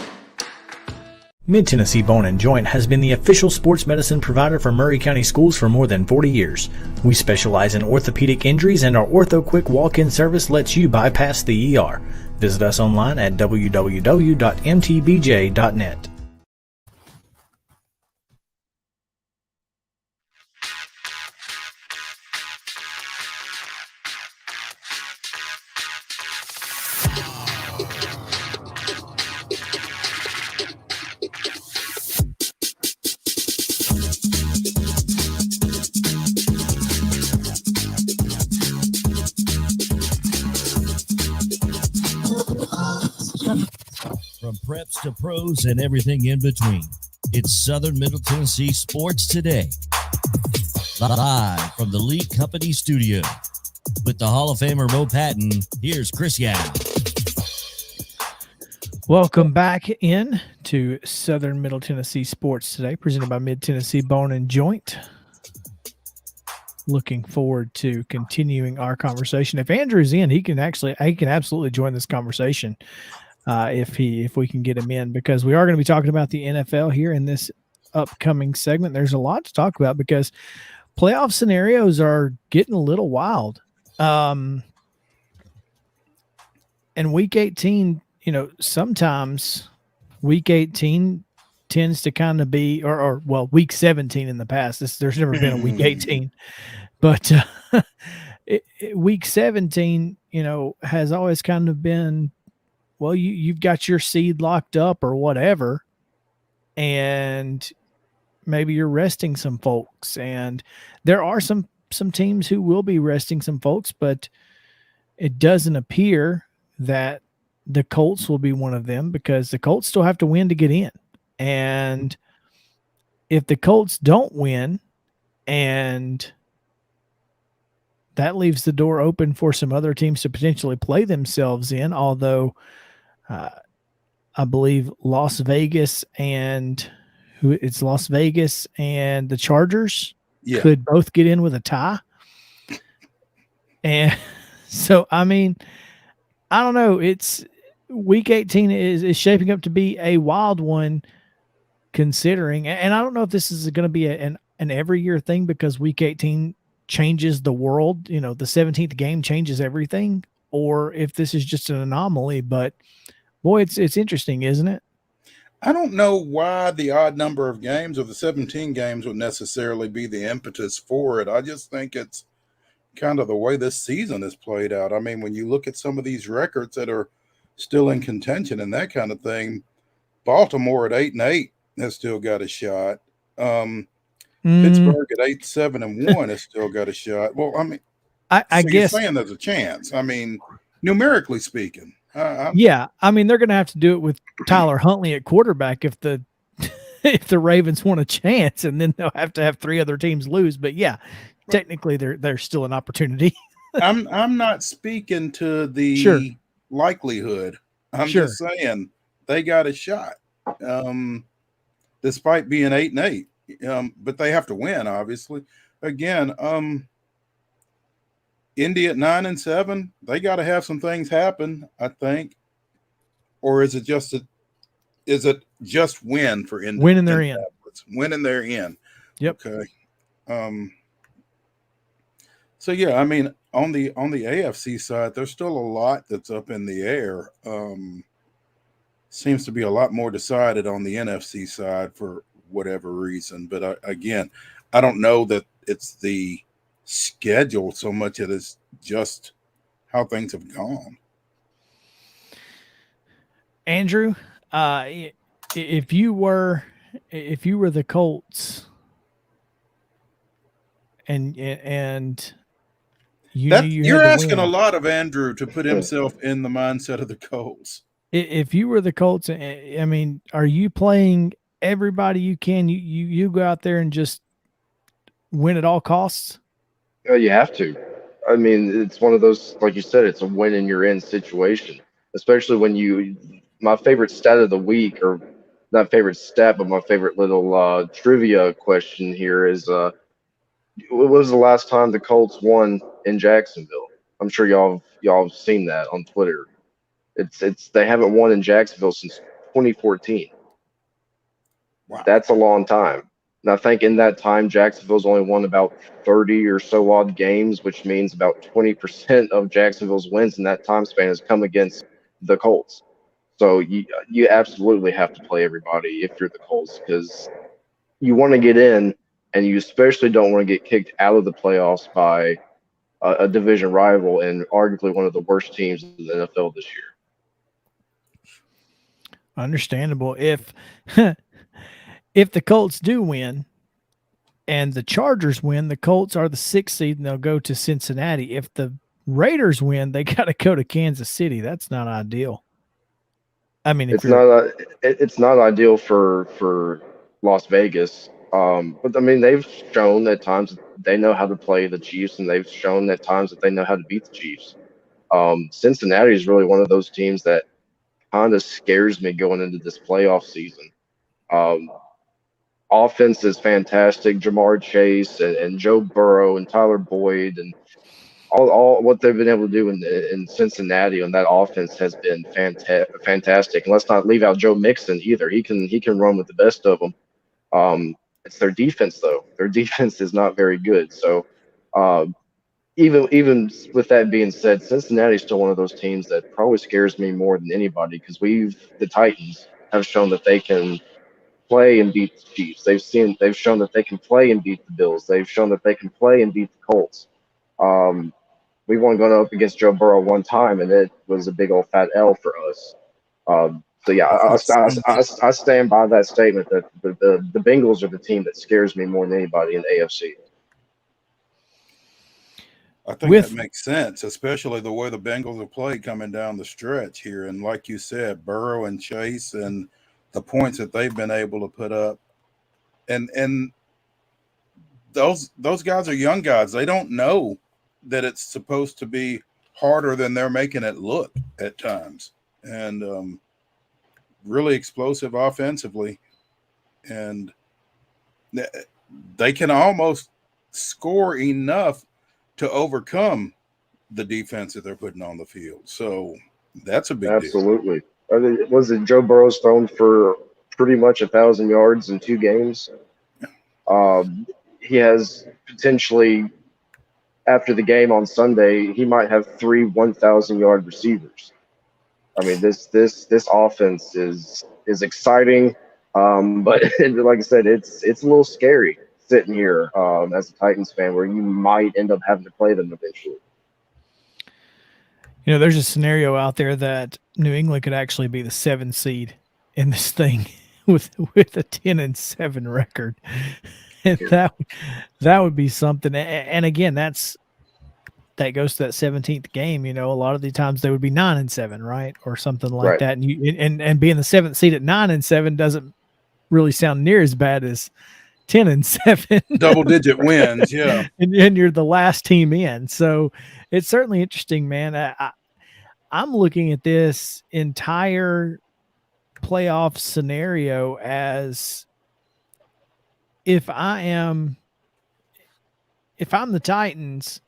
[SPEAKER 2] Mid-Tennessee Bone & Joint has been the official sports medicine provider for Murray County Schools for more than 40 years. We specialize in orthopedic injuries, and our Ortho Quick walk-in service lets you bypass the ER. Visit us online at www.mtbj.net.
[SPEAKER 1] From preps to pros and everything in between, it's Southern Middle Tennessee Sports Today. Live from the Lee Company studio. With the Hall of Famer Mo Patton, here's Chris Yow.
[SPEAKER 2] Welcome back in to Southern Middle Tennessee Sports Today, presented by Mid-Tennessee Bone & Joint. Looking forward to continuing our conversation. If Andrew's in, he can absolutely join this conversation if we can get him in, because we are going to be talking about the NFL here in this upcoming segment. There's a lot to talk about because playoff scenarios are getting a little wild. And week 18, sometimes week 18 tends to kind of be, or week 17 in the past. There's never been a week 18, but week 17, has always kind of been, well, you've got your seed locked up or whatever, and maybe you're resting some folks. And there are some teams who will be resting some folks, but it doesn't appear that the Colts will be one of them, because the Colts still have to win to get in. And if the Colts don't win, and that leaves the door open for some other teams to potentially play themselves in, although I believe Las Vegas and the Chargers could both get in with a tie. And so, I mean, I don't know. It's week 18 is shaping up to be a wild one, considering, and I don't know if this is going to be an every year thing, because week 18 changes the world. The 17th game changes everything, or if this is just an anomaly. But boy, it's interesting, isn't it?
[SPEAKER 3] I don't know why the odd number of games or the 17 games would necessarily be the impetus for it. I just think it's kind of the way this season is played out. I mean, when you look at some of these records that are still in contention and that kind of thing, Baltimore at 8-8 has still got a shot. Pittsburgh at 8-7-1 has still got a shot. Well, I mean,
[SPEAKER 2] I guess
[SPEAKER 3] you're saying there's a chance. I mean, numerically speaking.
[SPEAKER 2] Yeah, I mean, they're going to have to do it with Tyler Huntley at quarterback if the Ravens want a chance, and then they'll have to have three other teams lose. But yeah, technically there's still an opportunity.
[SPEAKER 3] I'm not speaking to the likelihood. I'm just saying they got a shot. despite being 8-8. But they have to win, obviously. Again, Indy at 9-7, they got to have some things happen, I think. Or is it just win for Indy?
[SPEAKER 2] Winning their end.
[SPEAKER 3] Winning their end.
[SPEAKER 2] Yep.
[SPEAKER 3] Okay. So yeah, I mean, on the AFC side, there's still a lot that's up in the air. Seems to be a lot more decided on the NFC side for whatever reason. But again, I don't know that it's the schedule so much it is just how things have gone.
[SPEAKER 2] Andrew, if you were the Colts and
[SPEAKER 3] you're asking a lot of Andrew to put himself in the mindset of the Colts.
[SPEAKER 2] If you were the Colts, I mean, are you playing everybody you can? You go out there and just win at all costs?
[SPEAKER 7] You have to. I mean, it's one of those, like you said, it's a win and you're in situation, especially when my favorite stat of the week, or not favorite stat, but my favorite little trivia question here is, what was the last time the Colts won in Jacksonville? I'm sure y'all have seen that on Twitter. They haven't won in Jacksonville since 2014. Wow. That's a long time. And I think in that time, Jacksonville's only won about 30 or so odd games, which means about 20% of Jacksonville's wins in that time span has come against the Colts. So you absolutely have to play everybody if you're the Colts, because you want to get in, and you especially don't want to get kicked out of the playoffs by a division rival and arguably one of the worst teams in the NFL this year.
[SPEAKER 2] Understandable. If the Colts do win and the Chargers win, the Colts are the 6th seed and they'll go to Cincinnati. If the Raiders win, they got to go to Kansas City. That's not ideal. I mean, it's
[SPEAKER 7] not ideal for Las Vegas. But I mean, they've shown at times they know how to play the Chiefs, and they've shown at times that they know how to beat the Chiefs. Cincinnati is really one of those teams that kind of scares me going into this playoff season. Offense is fantastic. Jamar Chase and Joe Burrow and Tyler Boyd and all what they've been able to do in Cincinnati on that offense has been fantastic. And let's not leave out Joe Mixon either. He can run with the best of them. It's their defense though. Their defense is not very good. So even with that being said, Cincinnati is still one of those teams that probably scares me more than anybody, because the Titans have shown that they can play and beat the Chiefs. They've shown that they can play and beat the Bills. They've shown that they can play and beat the Colts. We've only gone up against Joe Burrow one time, and it was a big old fat L for us. So yeah, I stand by that statement that the Bengals are the team that scares me more than anybody in the AFC.
[SPEAKER 3] I think that makes sense, especially the way the Bengals have played coming down the stretch here. And like you said, Burrow and Chase and the points that they've been able to put up. And those guys are young guys. They don't know that it's supposed to be harder than they're making it look at times. And really explosive offensively. And they can almost score enough to overcome the defense that they're putting on the field. So that's a big deal.
[SPEAKER 7] Absolutely. Was it Joe Burrow's thrown for pretty much 1,000 yards in 2 games? He has potentially, after the game on Sunday, he might have 3 1,000-yard receivers. I mean, this offense is exciting, but like I said, it's a little scary sitting here as a Titans fan, where you might end up having to play them eventually.
[SPEAKER 2] You know, there's a scenario out there that New England could actually be the 7th seed in this thing with a 10-7 record, and that would be something. And again, that goes to that 17th game. You know, a lot of the times they would be 9-7, right, or something like that. And and being the 7th seed at 9-7 doesn't really sound near as bad as 10-7,
[SPEAKER 3] double-digit wins, yeah.
[SPEAKER 2] and you're the last team in. So it's certainly interesting, man. I'm looking at this entire playoff scenario as if I'm the Titans,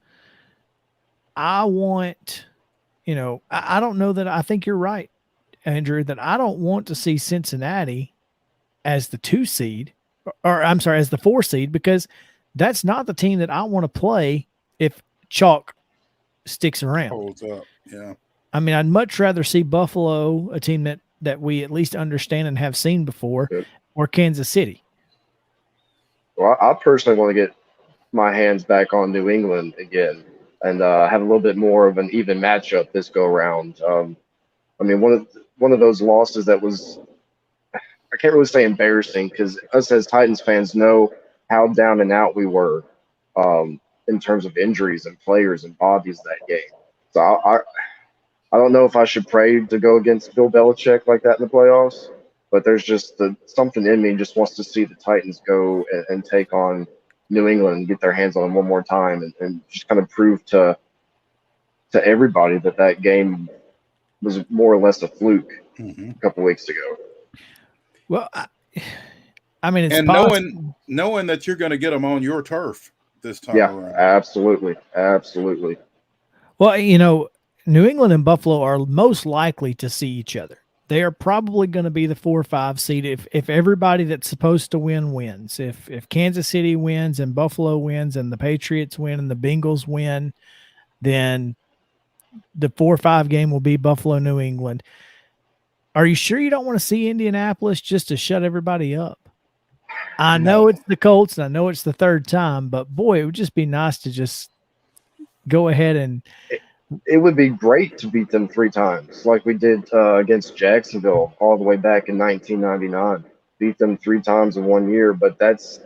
[SPEAKER 2] I want, I don't know that I think you're right, Andrew, that I don't want to see Cincinnati as the 2 seed, or I'm sorry, as the 4 seed, because that's not the team that I want to play if chalk sticks around.
[SPEAKER 3] Holds up, yeah.
[SPEAKER 2] I mean, I'd much rather see Buffalo, a team that we at least understand and have seen before, or Kansas City.
[SPEAKER 7] Well, I personally want to get my hands back on New England again and have a little bit more of an even matchup this go around. I mean, one of those losses that was, I can't really say embarrassing, because us as Titans fans know how down and out we were in terms of injuries and players and bodies that game. So I don't know if I should pray to go against Bill Belichick like that in the playoffs, but there's just something in me just wants to see the Titans go and take on New England and get their hands on them one more time and just kind of prove to everybody that game was more or less a fluke a couple weeks ago.
[SPEAKER 2] Well, I mean, it's
[SPEAKER 3] and
[SPEAKER 2] possible.
[SPEAKER 3] knowing that you're going to get them on your turf this time around.
[SPEAKER 7] Absolutely.
[SPEAKER 2] Well, New England and Buffalo are most likely to see each other. They are probably going to be the 4 or 5 seed if everybody that's supposed to win wins. If Kansas City wins and Buffalo wins and the Patriots win and the Bengals win, then the 4 or 5 game will be Buffalo, New England. Are you sure you don't want to see Indianapolis just to shut everybody up? I know it's the Colts and I know it's the 3rd time, but boy, it would just be nice to just go ahead and
[SPEAKER 7] it would be great to beat them 3 times like we did against Jacksonville all the way back in 1999. Beat them 3 times in 1 year, but that's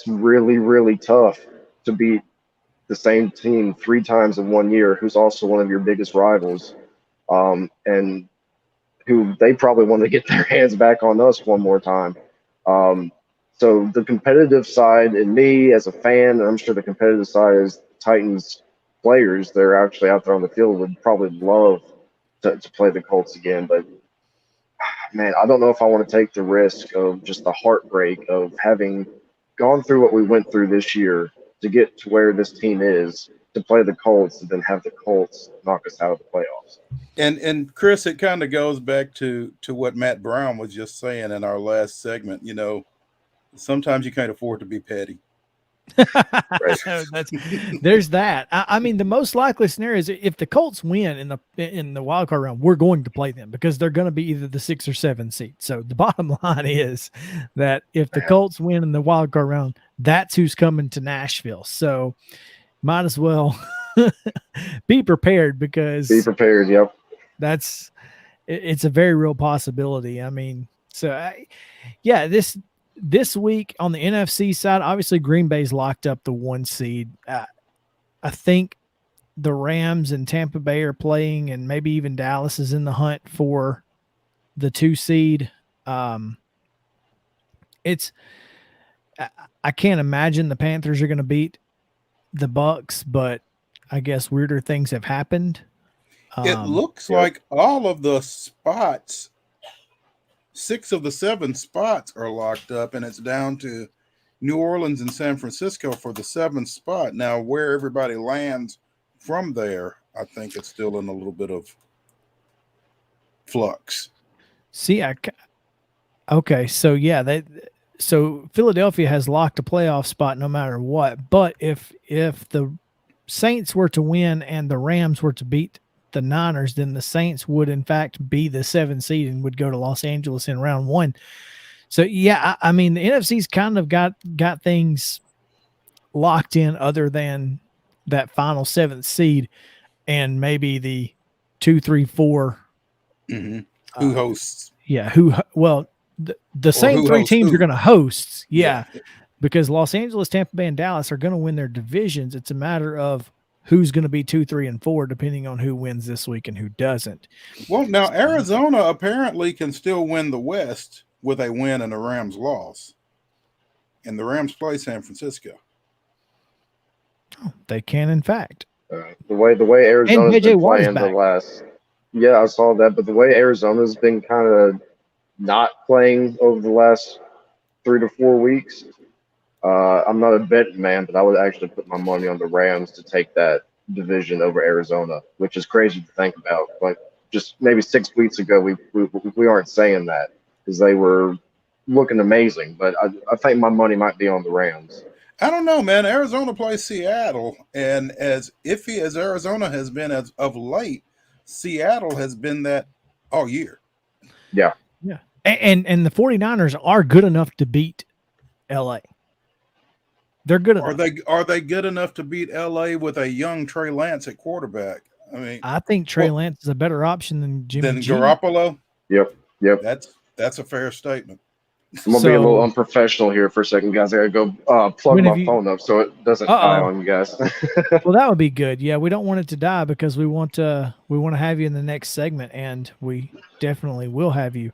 [SPEAKER 7] really, really tough to beat the same team 3 times in 1 year, who's also one of your biggest rivals, and who they probably want to get their hands back on us one more time. So the competitive side in me as a fan, and I'm sure the competitive side is Titans players, they're actually out there on the field, would probably love to play the Colts again. But man, I don't know if I want to take the risk of just the heartbreak of having gone through what we went through this year to get to where this team is, to play the Colts and then have the Colts knock us out of the playoffs.
[SPEAKER 3] And Chris, it kind of goes back to what Matt Brown was just saying in our last segment. Sometimes you can't afford to be petty.
[SPEAKER 2] There's that. I mean, the most likely scenario is if the Colts win in the wild card round, we're going to play them because they're going to be either the 6 or 7 seed. So the bottom line is that if the Colts win in the wild card round, that's who's coming to Nashville. So might as well be prepared because
[SPEAKER 7] be prepared. Yep.
[SPEAKER 2] It's a very real possibility. I mean, this week on the NFC side, obviously Green Bay's locked up the 1 seed. I think the Rams and Tampa Bay are playing, and maybe even Dallas is in the hunt for the 2 seed. I can't imagine the Panthers are going to beat the Bucks, but I guess weirder things have happened.
[SPEAKER 3] It looks like all of the spots, 6 of the 7 spots are locked up, and it's down to New Orleans and San Francisco for the 7th spot. Now, where everybody lands from there, I think it's still in a little bit of flux.
[SPEAKER 2] See, okay, so yeah, so Philadelphia has locked a playoff spot no matter what. But if the Saints were to win and the Rams were to beat the Niners, then the Saints would in fact be the 7th seed and would go to Los Angeles in round 1. So yeah, I mean the NFC's kind of got things locked in other than that final 7th seed and maybe the 2, 3, 4.
[SPEAKER 3] Mm-hmm. Who hosts?
[SPEAKER 2] Yeah, the same 3 teams are going to host. Yeah, because Los Angeles, Tampa Bay, and Dallas are going to win their divisions. It's a matter of who's going to be 2, 3, and 4, depending on who wins this week and who doesn't.
[SPEAKER 3] Well, now Arizona apparently can still win the West with a win and a Rams loss. And the Rams play San Francisco.
[SPEAKER 2] Oh, they can, in fact.
[SPEAKER 7] The way Arizona's been playing the last – yeah, I saw that. But the way Arizona's been kind of not playing over the last 3 to 4 weeks. I'm not a betting man, but I would actually put my money on the Rams to take that division over Arizona, which is crazy to think about. Like just maybe 6 weeks ago, we aren't saying that because they were looking amazing. But I think my money might be on the Rams.
[SPEAKER 3] I don't know, man. Arizona plays Seattle, and as iffy as Arizona has been as of late, Seattle has been that all year.
[SPEAKER 7] Yeah.
[SPEAKER 2] Yeah. And the 49ers are good enough to beat LA. They're good enough.
[SPEAKER 3] Are they good enough to beat LA with a young Trey Lance at quarterback? I mean,
[SPEAKER 2] I think Trey Lance is a better option than Jimmy G.
[SPEAKER 3] Garoppolo.
[SPEAKER 7] Yep.
[SPEAKER 3] That's a fair statement.
[SPEAKER 7] I'm gonna be a little unprofessional here for a second, guys. I gotta go plug my phone up so it doesn't die on you guys.
[SPEAKER 2] Well, that would be good. Yeah, we don't want it to die because we want to have you in the next segment, and we definitely will have you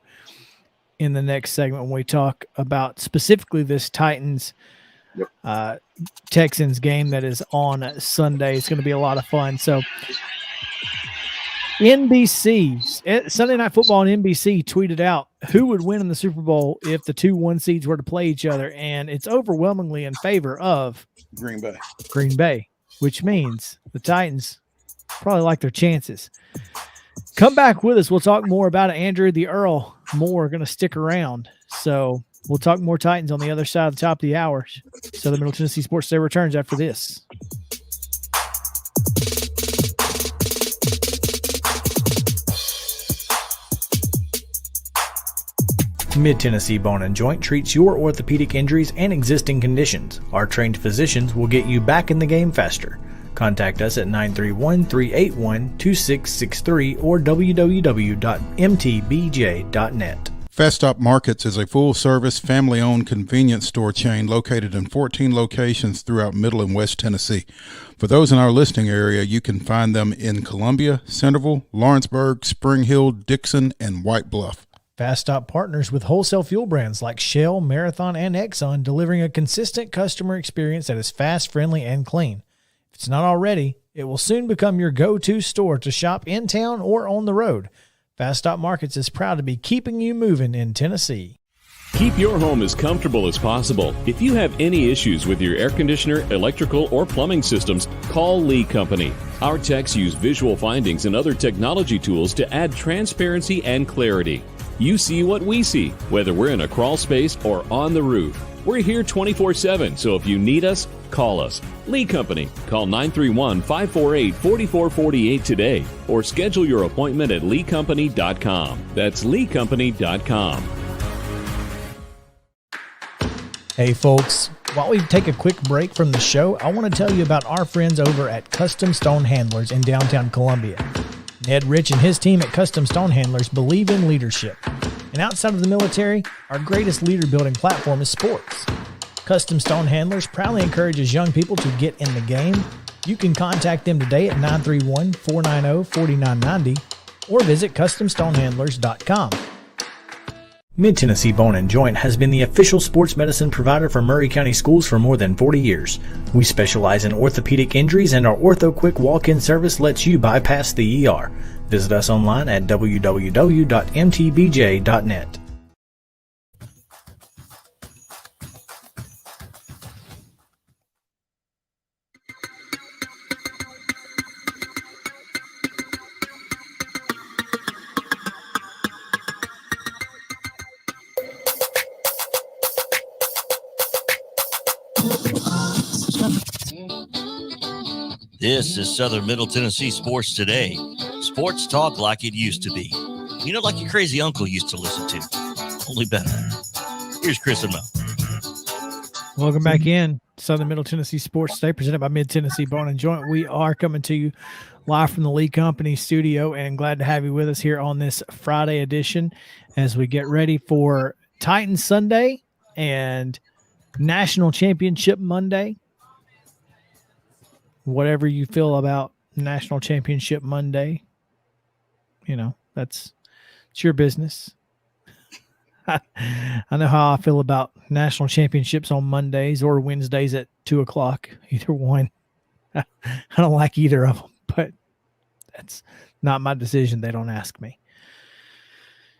[SPEAKER 2] in the next segment when we talk about specifically this Titans Texans game that is on Sunday. It's going to be a lot of fun. So NBC, Sunday Night Football on NBC tweeted out who would win in the Super Bowl if the 2-1 seeds were to play each other, and it's overwhelmingly in favor of
[SPEAKER 3] Green
[SPEAKER 2] Bay, which means the Titans probably like their chances. Come back with us. We'll talk more about it. Andrew, the Earl Moore are going to stick around. So we'll talk more Titans on the other side of the top of the hour. Southern Middle Tennessee Sports Day returns after this. Mid-Tennessee Bone and Joint treats your orthopedic injuries and existing conditions. Our trained physicians will get you back in the game faster. Contact us at 931-381-2663 or www.mtbj.net.
[SPEAKER 4] Fast Stop Markets is a full-service, family-owned convenience store chain located in 14 locations throughout Middle and West Tennessee. For those in our listening area, you can find them in Columbia, Centerville, Lawrenceburg, Spring Hill, Dixon, and White Bluff.
[SPEAKER 2] Fast Stop partners with wholesale fuel brands like Shell, Marathon, and Exxon, delivering a consistent customer experience that is fast, friendly, and clean. If it's not already, it will soon become your go-to store to shop in town or on the road. Fast Stop Markets is proud to be keeping you moving in Tennessee.
[SPEAKER 5] Keep your home as comfortable as possible. If you have any issues with your air conditioner, electrical, or plumbing systems, call Lee Company. Our techs use visual findings and other technology tools to add transparency and clarity. You see what we see, whether we're in a crawl space or on the roof. We're here 24/7, so if you need us, call us. Lee Company. Call 931-548-4448 today or schedule your appointment at leecompany.com. That's leecompany.com.
[SPEAKER 2] Hey folks, while we take a quick break from the show, I want to tell you about our friends over at Custom Stone Handlers in downtown Columbia. Ned Rich and his team at Custom Stone Handlers believe in leadership. And outside of the military, our greatest leader building platform is sports. Custom Stone Handlers proudly encourages young people to get in the game. You can contact them today at 931-490-4990 or visit CustomStonehandlers.com. Mid-Tennessee Bone and Joint has been the official sports medicine provider for Maury County Schools for more than 40 years. We specialize in orthopedic injuries, and our Ortho Quick walk-in service lets you bypass the ER. Visit us online at www.mtbj.net.
[SPEAKER 1] This is Southern Middle Tennessee Sports Today. Sports talk like it used to be. You know, like your crazy uncle used to listen to. Only better. Here's Chris and Mo.
[SPEAKER 2] Welcome back in. Southern Middle Tennessee Sports Today, presented by Mid-Tennessee Bone and Joint. We are coming to you live from the Lee Company studio, and glad to have you with us here on this Friday edition as we get ready for Titans Sunday and National Championship Monday. Whatever you feel about National Championship Monday, you know, it's your business. I know how I feel about national championships on Mondays or Wednesdays at 2:00. Either one. I don't like either of them, but that's not my decision. They don't ask me.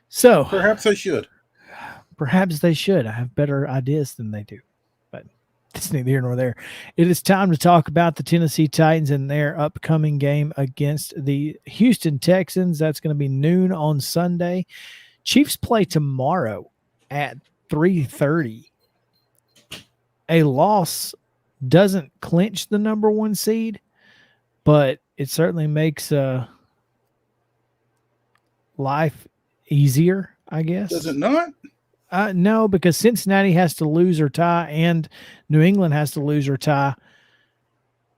[SPEAKER 2] So
[SPEAKER 3] perhaps I should.
[SPEAKER 2] Perhaps they should. I have better ideas than they do, but it's neither here nor there. It is time to talk about the Tennessee Titans and their upcoming game against the Houston Texans. That's going to be noon on Sunday. Chiefs play tomorrow at 3:30. A loss doesn't clinch the number 1 seed, but it certainly makes life easier, I guess.
[SPEAKER 3] Does it not?
[SPEAKER 2] No, because Cincinnati has to lose or tie, and New England has to lose or tie,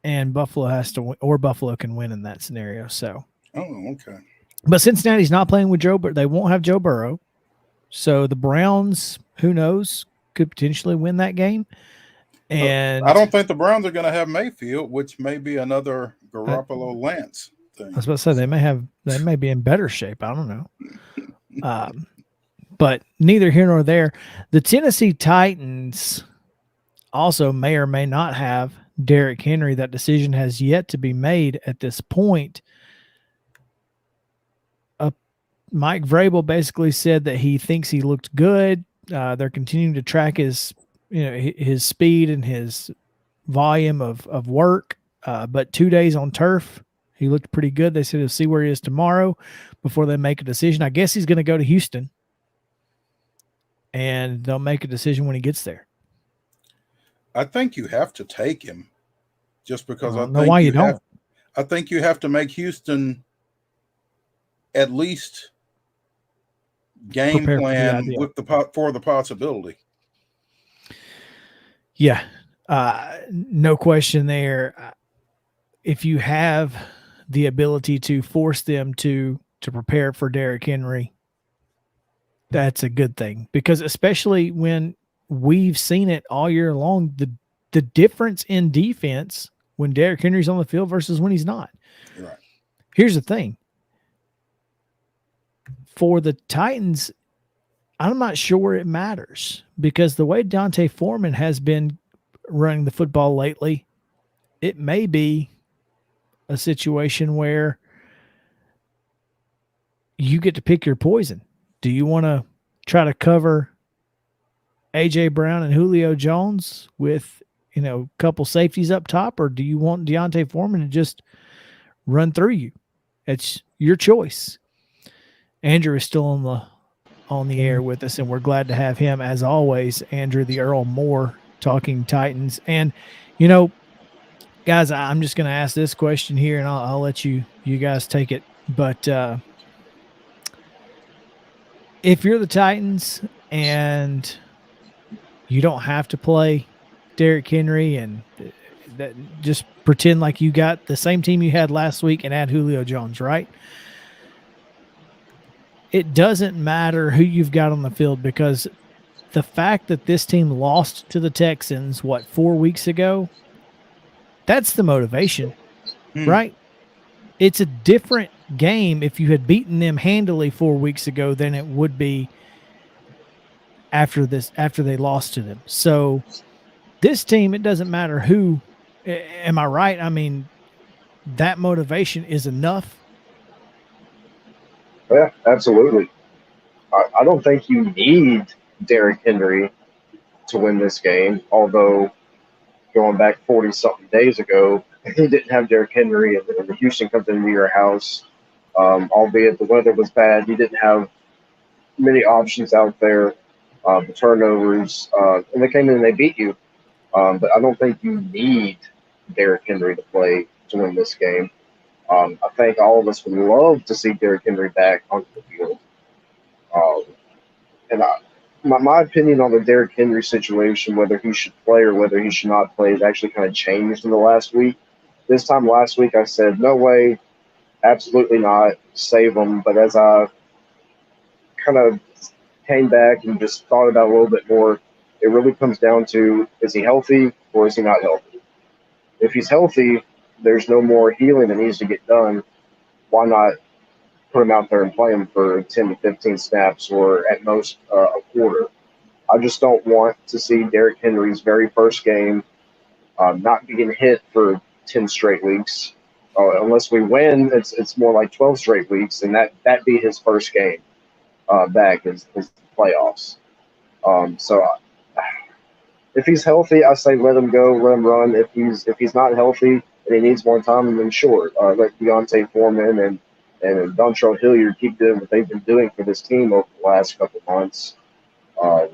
[SPEAKER 2] and Buffalo has to win, or Buffalo can win in that scenario. So,
[SPEAKER 3] okay.
[SPEAKER 2] But Cincinnati's not playing with Joe, but they won't have Joe Burrow. So the Browns, who knows, could potentially win that game. And
[SPEAKER 3] I don't think the Browns are going to have Mayfield, which may be another Garoppolo Lance thing.
[SPEAKER 2] I was about to say they may be in better shape. I don't know. But neither here nor there. The Tennessee Titans also may or may not have Derrick Henry. That decision has yet to be made at this point. Mike Vrabel basically said that he thinks he looked good. They're continuing to track his speed and his volume of work. But 2 days on turf, he looked pretty good. They said he'll see where he is tomorrow before they make a decision. I guess he's going to go to Houston, and they'll make a decision when he gets there.
[SPEAKER 3] I think you have to take him, just because I
[SPEAKER 2] know why you don't.
[SPEAKER 3] I think you have to make Houston at least game plan with for the possibility.
[SPEAKER 2] Yeah, no question there. If you have the ability to force them to prepare for Derrick Henry, that's a good thing, because especially when we've seen it all year long, the difference in defense when Derrick Henry's on the field versus when he's not.
[SPEAKER 3] Right.
[SPEAKER 2] Here's the thing. For the Titans, I'm not sure it matters, because the way Dante Foreman has been running the football lately, it may be a situation where you get to pick your poison. Do you want to try to cover A.J. Brown and Julio Jones with, a couple safeties up top, or do you want Dante Foreman to just run through you? It's your choice. Andrew is still on the air with us, and we're glad to have him as always. Andrew, the Earl Moore, talking Titans. And, guys, I'm just going to ask this question here, and I'll let you guys take it. But if you're the Titans and you don't have to play Derrick Henry, and that, just pretend like you got the same team you had last week and add Julio Jones, right? It doesn't matter who you've got on the field, because the fact that this team lost to the Texans, 4 weeks ago, that's the motivation, right? It's a different game if you had beaten them handily 4 weeks ago than it would be after they lost to them. So this team, it doesn't matter who. Am I right? I mean, that motivation is enough.
[SPEAKER 7] Yeah, absolutely. I don't think you need Derrick Henry to win this game, although going back 40-something days ago, he didn't have Derrick Henry, and Houston comes into your house, albeit the weather was bad. He didn't have many options out there, the turnovers, and they came in and they beat you. But I don't think you need Derrick Henry to play to win this game. I think all of us would love to see Derrick Henry back on the field. And my opinion on the Derrick Henry situation, whether he should play or whether he should not play, has actually kind of changed in the last week. This time last week, I said, no way, absolutely not, save him. But as I kind of came back and just thought about it a little bit more, it really comes down to, is he healthy or is he not healthy? If he's healthy, there's no more healing that needs to get done. Why not put him out there and play him for 10 to 15 snaps, or at most a quarter? I just don't want to see Derrick Henry's very first game not being hit for 10 straight weeks. Unless we win, it's more like 12 straight weeks, and that be his first game back is the playoffs. So if he's healthy, I say let him go, let him run. If he's not healthy and he needs more time, then sure, let Deontay Foreman and Dontrell Hilliard keep doing what they've been doing for this team over the last couple months. But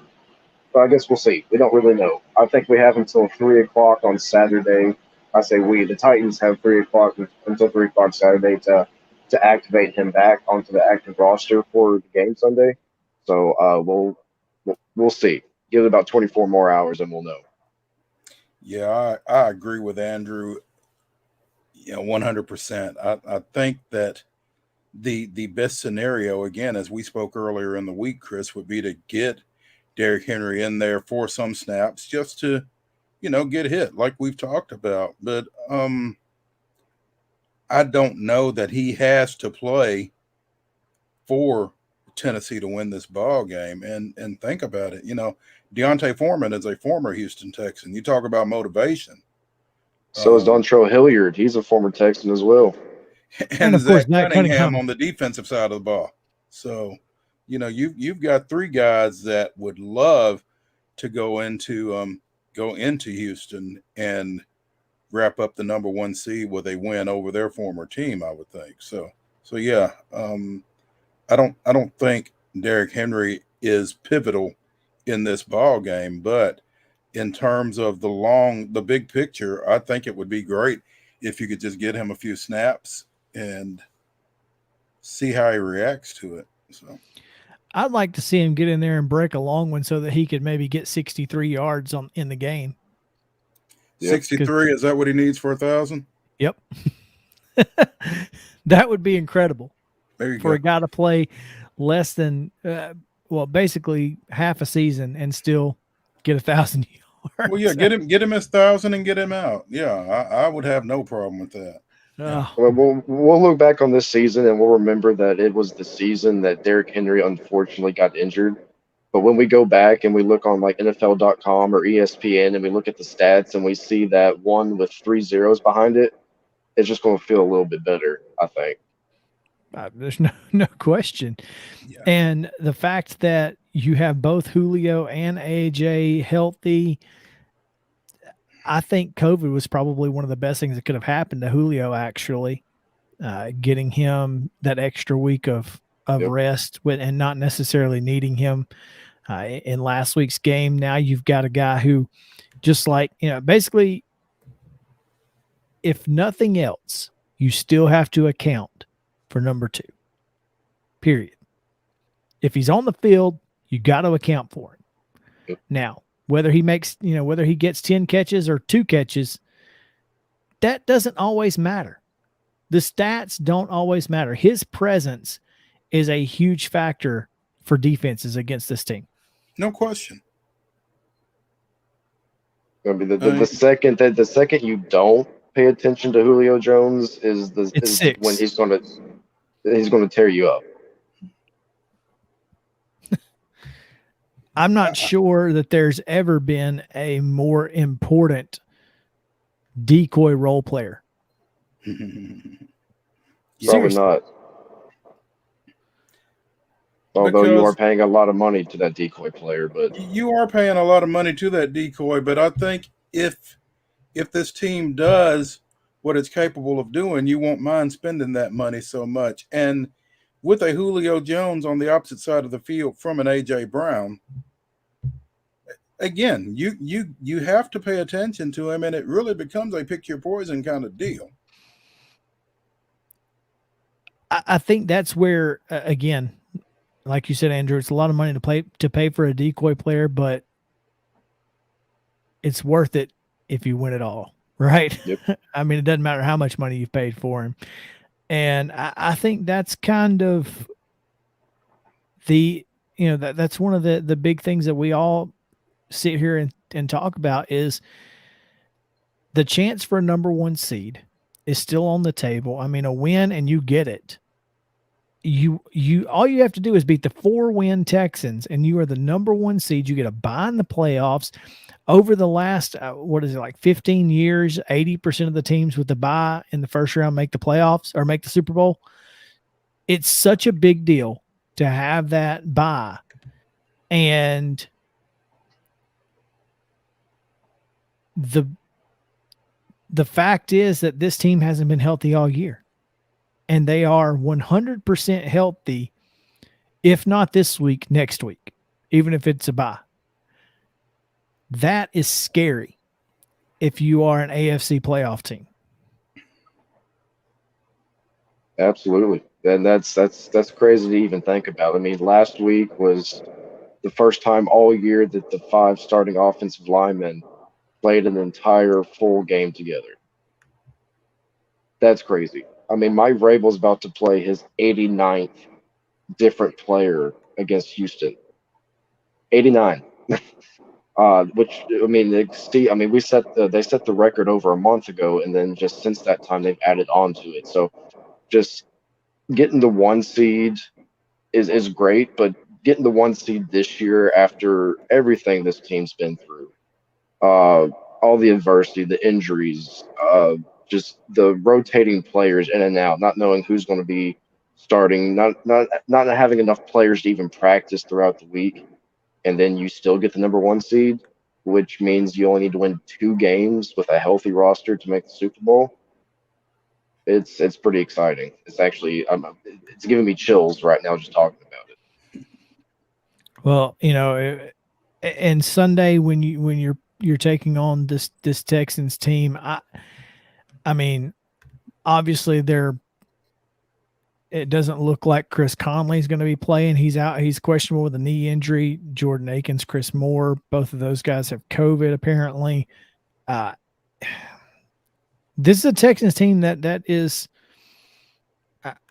[SPEAKER 7] I guess we'll see. We don't really know. I think we have until 3 o'clock on Saturday. I say we, the Titans have 3 o'clock until 3 o'clock Saturday to activate him back onto the active roster for the game Sunday. So we'll see. Give it about 24 more hours and we'll know.
[SPEAKER 3] Yeah, I agree with Andrew. 100%. I think that the best scenario, again, as we spoke earlier in the week, Chris, would be to get Derrick Henry in there for some snaps just to, get hit like we've talked about. But I don't know that he has to play for Tennessee to win this ball game. And think about it. Deontay Foreman is a former Houston Texan. You talk about motivation.
[SPEAKER 7] So is Dontrell Hilliard. He's a former Texan as well.
[SPEAKER 3] And of course, Zach Cunningham on the defensive side of the ball. So, you've got three guys that would love to go into Houston and wrap up the number 1 seed with a win over their former team, I would think. So yeah, I don't think Derrick Henry is pivotal in this ball game, but in terms of the big picture, I think it would be great if you could just get him a few snaps and see how he reacts to it. So
[SPEAKER 2] I'd like to see him get in there and break a long one so that he could maybe get 63 yards in the game.
[SPEAKER 3] 63, is that what he needs for 1,000?
[SPEAKER 2] Yep. That would be incredible for a guy to play less than, basically half a season and still get 1,000 yards.
[SPEAKER 3] Well, yeah, get him his 1,000 and get him out. Yeah, I would have no problem with that.
[SPEAKER 2] Yeah.
[SPEAKER 7] Well, we'll look back on this season and we'll remember that it was the season that Derrick Henry unfortunately got injured. But when we go back and we look on like NFL.com or ESPN and we look at the stats and we see that one with 3 zeros behind it, it's just going to feel a little bit better, I think.
[SPEAKER 2] There's no question. Yeah. And the fact that you have both Julio and AJ healthy, I think COVID was probably one of the best things that could have happened to Julio, actually, getting him that extra week of rest and not necessarily needing him in last week's game. Now you've got a guy who just basically, if nothing else, you still have to account for number 2, period. If he's on the field, you got to account for him. Yep. Now, whether he gets 10 catches or 2 catches, that doesn't always matter. The stats don't always matter. His presence is a huge factor for defenses against this team.
[SPEAKER 3] No question.
[SPEAKER 7] I mean, the second you don't pay attention to Julio Jones is when he's going to tear you up.
[SPEAKER 2] I'm not sure that there's ever been a more important decoy role player.
[SPEAKER 7] Probably not. Although you are paying a lot of money to that decoy player, but
[SPEAKER 3] you are paying a lot of money to that decoy. But I think if this team does what it's capable of doing, you won't mind spending that money so much. And with a Julio Jones on the opposite side of the field from an A.J. Brown, again, you have to pay attention to him, and it really becomes a pick your poison kind of deal.
[SPEAKER 2] I think that's where, again, like you said, Andrew, it's a lot of money to pay for a decoy player, but it's worth it if you win it all, right?
[SPEAKER 7] Yep.
[SPEAKER 2] I mean, it doesn't matter how much money you've paid for him. And I think that's kind of that's one of the big things that we all sit here and talk about is the chance for a number 1 seed is still on the table. I mean, a win and you get it. You all you have to do is beat the 4-win Texans and you are the number 1 seed. You get a bye in the playoffs. Over the last, 15 years, 80% of the teams with the bye in the first round make the playoffs or make the Super Bowl. It's such a big deal to have that bye. And the fact is that this team hasn't been healthy all year, and they are 100% healthy. If not this week, next week, even if it's a bye. That is scary if you are an AFC playoff team.
[SPEAKER 7] Absolutely. And that's crazy to even think about. I mean, last week was the first time all year that the 5 starting offensive linemen played an entire full game together. That's crazy. I mean, Mike Vrabel's about to play his 89th different player against Houston. 89. Which I mean, they set the record over a month ago, and then just since that time they've added on to it. So just getting the 1 seed is great, but getting the 1 seed this year after everything this team's been through, all the adversity, the injuries, just the rotating players in and out, not knowing who's going to be starting, not having enough players to even practice throughout the week, and then you still get the number 1 seed, which means you only need to win 2 games with a healthy roster to make the Super Bowl. It's pretty exciting. It's actually it's giving me chills right now just talking about it.
[SPEAKER 2] Well, and Sunday when you're taking on this Texans team, I mean, obviously it doesn't look like Chris Conley's going to be playing. He's out. He's questionable with a knee injury. Jordan Akins, Chris Moore, both of those guys have COVID apparently. This is a Texans team that is,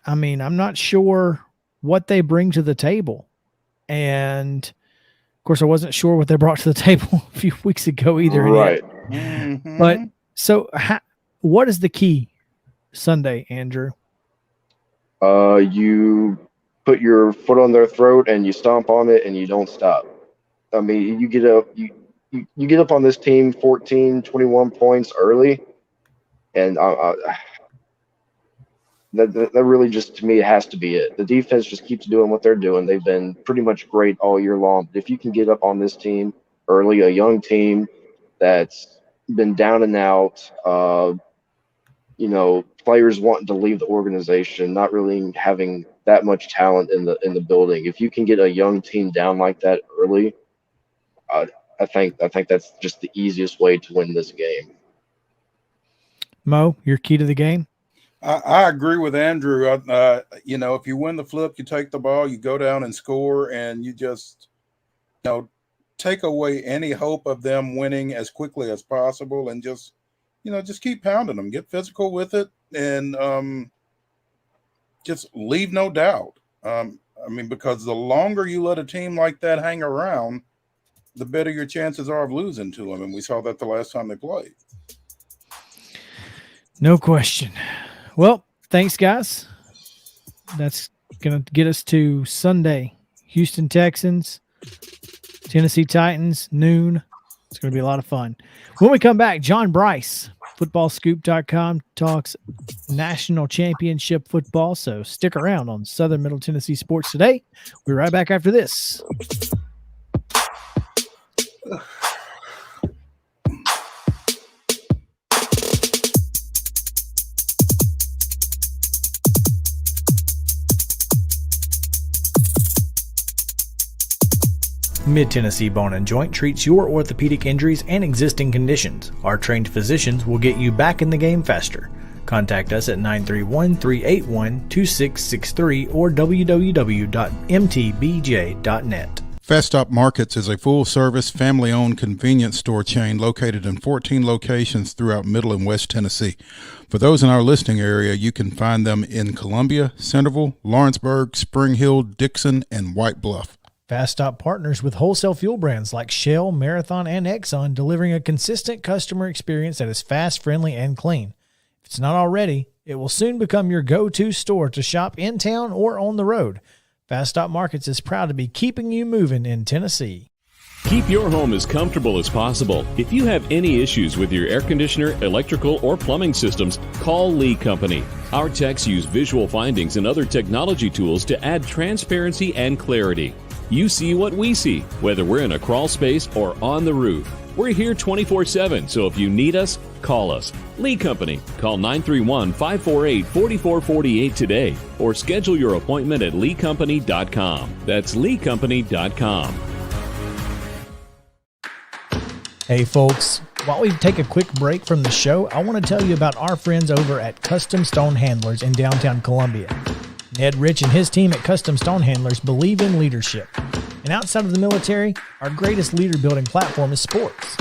[SPEAKER 2] I mean, I'm not sure what they bring to the table. And of course I wasn't sure what they brought to the table a few weeks ago either.
[SPEAKER 7] Right.
[SPEAKER 3] Mm-hmm.
[SPEAKER 2] But so what is the key Sunday, Andrew?
[SPEAKER 7] You put your foot on their throat and you stomp on it and you don't stop. I mean, you get up on this team 14, 21 points early, and that really just, to me, it has to be it. The defense just keeps doing what they're doing. They've been pretty much great all year long. But if you can get up on this team early, a young team that's been down and out, players wanting to leave the organization, not really having that much talent in the building. If you can get a young team down like that early, I think that's just the easiest way to win this game.
[SPEAKER 2] Mo, your key to the game?
[SPEAKER 3] I agree with Andrew. If you win the flip, you take the ball, you go down and score, and you just, take away any hope of them winning as quickly as possible, and just keep pounding them, get physical with it, and just leave no doubt. Because the longer you let a team like that hang around, the better your chances are of losing to them. And we saw that the last time they played.
[SPEAKER 2] No question. Well, thanks, guys. That's going to get us to Sunday. Houston Texans, Tennessee Titans, noon. It's going to be a lot of fun. When we come back, John Brice, footballscoop.com, talks national championship football. So stick around on Southern Middle Tennessee Sports Today. We'll be right back after this. Mid-Tennessee Bone and Joint treats your orthopedic injuries and existing conditions. Our trained physicians will get you back in the game faster. Contact us at 931-381-2663 or www.mtbj.net.
[SPEAKER 4] Fast Stop Markets is a full-service, family-owned convenience store chain located in 14 locations throughout Middle and West Tennessee. For those in our listening area, you can find them in Columbia, Centerville, Lawrenceburg, Spring Hill, Dixon, and White Bluff.
[SPEAKER 2] Fast Stop partners with wholesale fuel brands like Shell, Marathon, and Exxon, delivering a consistent customer experience that is fast, friendly, and clean. If it's not already, it will soon become your go-to store to shop in town or on the road. Fast Stop Markets is proud to be keeping you moving in Tennessee.
[SPEAKER 5] Keep your home as comfortable as possible. If you have any issues with your air conditioner, electrical, or plumbing systems, call Lee Company. Our techs use visual findings and other technology tools to add transparency and clarity. You see what we see, whether we're in a crawl space or on the roof. We're here 24/7, so if you need us, call us. Lee Company. Call 931-548-4448 today or schedule your appointment at leecompany.com. That's leecompany.com.
[SPEAKER 2] Hey folks, while we take a quick break from the show, I want to tell you about our friends over at Custom Stone Handlers in downtown Columbia. Ned Rich and his team at Custom Stone Handlers believe in leadership. And outside of the military, our greatest leader building platform is sports.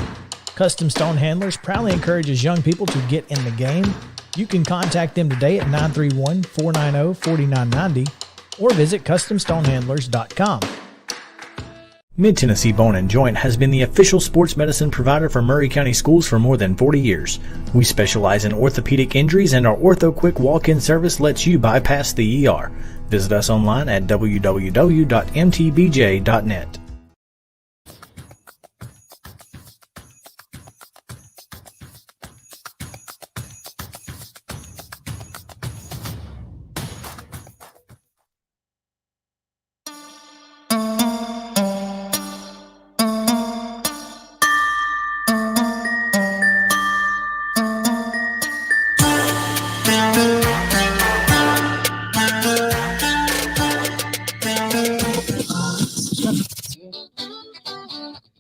[SPEAKER 2] Custom Stone Handlers proudly encourages young people to get in the game. You can contact them today at 931-490-4990 or visit CustomStonehandlers.com. Mid-Tennessee Bone & Joint has been the official sports medicine provider for Murray County Schools for more than 40 years. We specialize in orthopedic injuries, and our Ortho Quick walk-in service lets you bypass the ER. Visit us online at www.mtbj.net.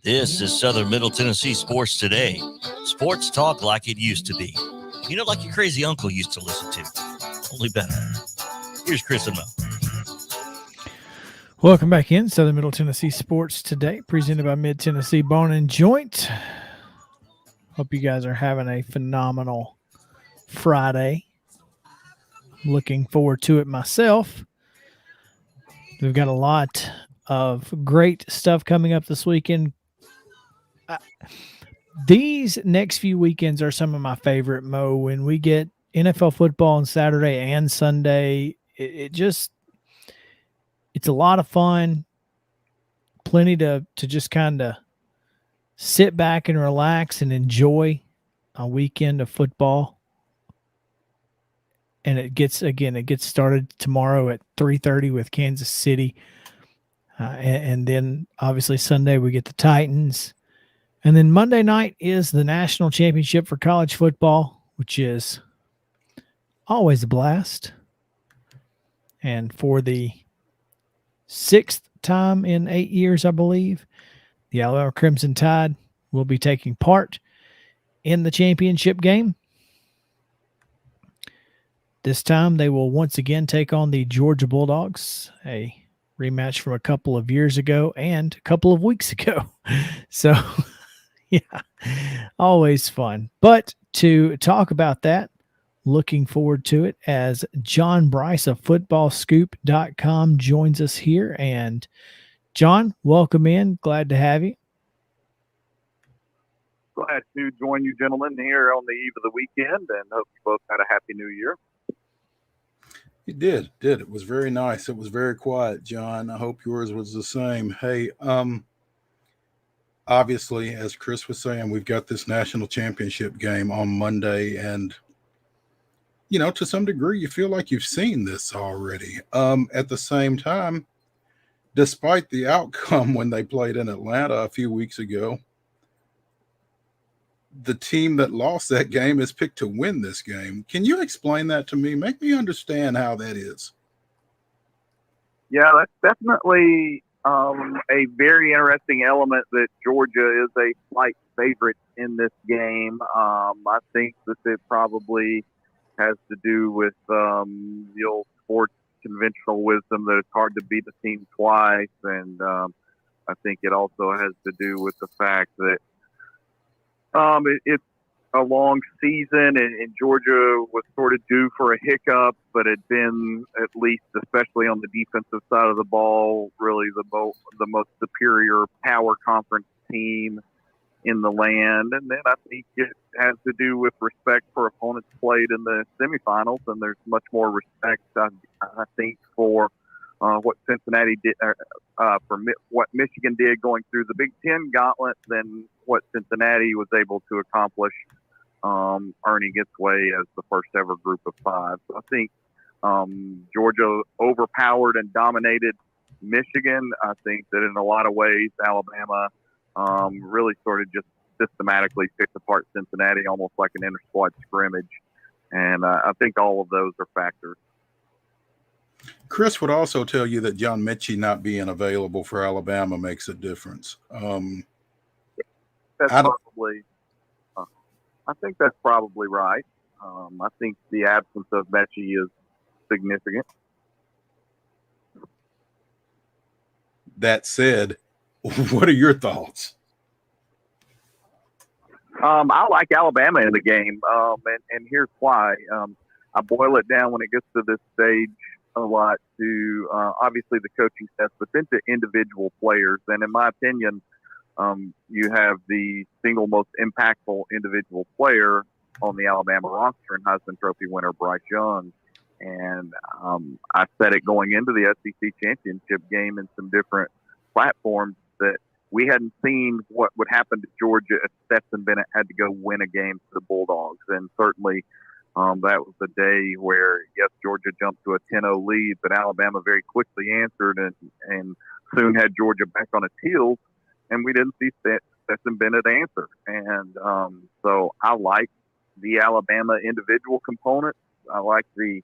[SPEAKER 1] This is Southern Middle Tennessee Sports Today. Sports talk like it used to be. You know, like your crazy uncle used to listen to. Only better. Here's Chris and Mo.
[SPEAKER 2] Welcome back in Southern Middle Tennessee Sports Today, presented by Mid-Tennessee Bone & Joint. Hope you guys are having a phenomenal Friday. Looking forward to it myself. We've got a lot of great stuff coming up this weekend. These next few weekends are some of my favorite, Mo. When we get NFL football on Saturday and Sunday, it's a lot of fun. Plenty to just kind of sit back and relax and enjoy a weekend of football. And it gets started tomorrow at 3:30 with Kansas City. And then obviously Sunday we get the Titans. And then Monday night is the national championship for college football, which is always a blast. And for the 6th time in 8 years, I believe, the Alabama Crimson Tide will be taking part in the championship game. This time they will once again take on the Georgia Bulldogs, a rematch from a couple of years ago and a couple of weeks ago. So, yeah, always fun. But to talk about that, looking forward to it as John Brice of footballscoop.com joins us here. And John, welcome in. Glad to have you.
[SPEAKER 8] Glad to join you gentlemen here on the eve of the weekend, and hope you both had a happy new year.
[SPEAKER 3] It did. It was very nice. It was very quiet, John. I hope yours was the same. Hey, obviously, as Chris was saying, we've got this national championship game on Monday, and you know, to some degree, you feel like you've seen this already. At the same time, despite the outcome when they played in Atlanta a few weeks ago, the team that lost that game is picked to win this game. Can you explain that to me? Make me understand how that is.
[SPEAKER 8] Yeah, that's definitely a very interesting element that Georgia is a slight favorite in this game. I think that it probably has to do with the old sports conventional wisdom that it's hard to beat a team twice. And I think it also has to do with the fact that it's a long season, and Georgia was sort of due for a hiccup, but had been, at least especially on the defensive side of the ball, really the most superior power conference team in the land. And then I think it has to do with respect for opponents played in the semifinals, and there's much more respect, I think, for what Cincinnati did, for what Michigan did going through the Big Ten gauntlet than what Cincinnati was able to accomplish, earning its way as the first ever group of five. So I think Georgia overpowered and dominated Michigan. I think that in a lot of ways, Alabama really sort of just systematically picked apart Cincinnati almost like an inter-squad scrimmage. And I think all of those are factors.
[SPEAKER 3] Chris would also tell you that John Mechie not being available for Alabama makes a difference.
[SPEAKER 8] That's probably, I think that's probably right. I think the absence of Mechie is significant.
[SPEAKER 3] That said, what are your thoughts?
[SPEAKER 8] I like Alabama in the game, and here's why. I boil it down when it gets to this stage a lot to obviously the coaching staff, but then to individual players. And in my opinion, you have the single most impactful individual player on the Alabama roster and Heisman Trophy winner Bryce Young. And I said it going into the SEC championship game in some different platforms that we hadn't seen what would happen to Georgia if Stetson Bennett had to go win a game for the Bulldogs. And certainly that was the day where, yes, Georgia jumped to a 10-0 lead, but Alabama very quickly answered and soon had Georgia back on its heels. And we didn't see Stetson Bennett answer. And so I like the Alabama individual component. I like the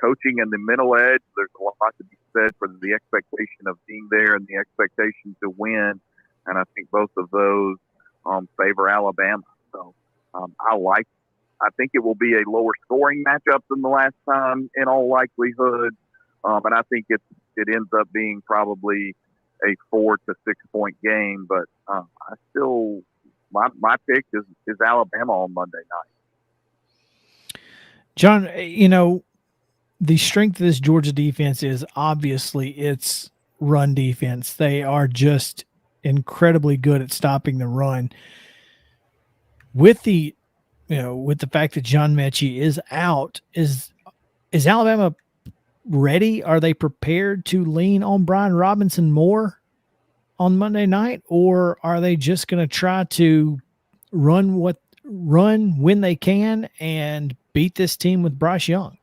[SPEAKER 8] coaching and the mental edge. There's a lot to be said for the expectation of being there and the expectation to win. And I think both of those favor Alabama. So I think it will be a lower scoring matchup than the last time in all likelihood. And I think it ends up being probably a 4 to 6 point game. But I still, my pick is Alabama on Monday night.
[SPEAKER 2] John, the strength of this Georgia defense is obviously its run defense. They are just incredibly good at stopping the run. With the fact that John Mechie is out, is Alabama ready? Are they prepared to lean on Brian Robinson more on Monday night, or are they just going to try to run when they can and beat this team with Bryce Young?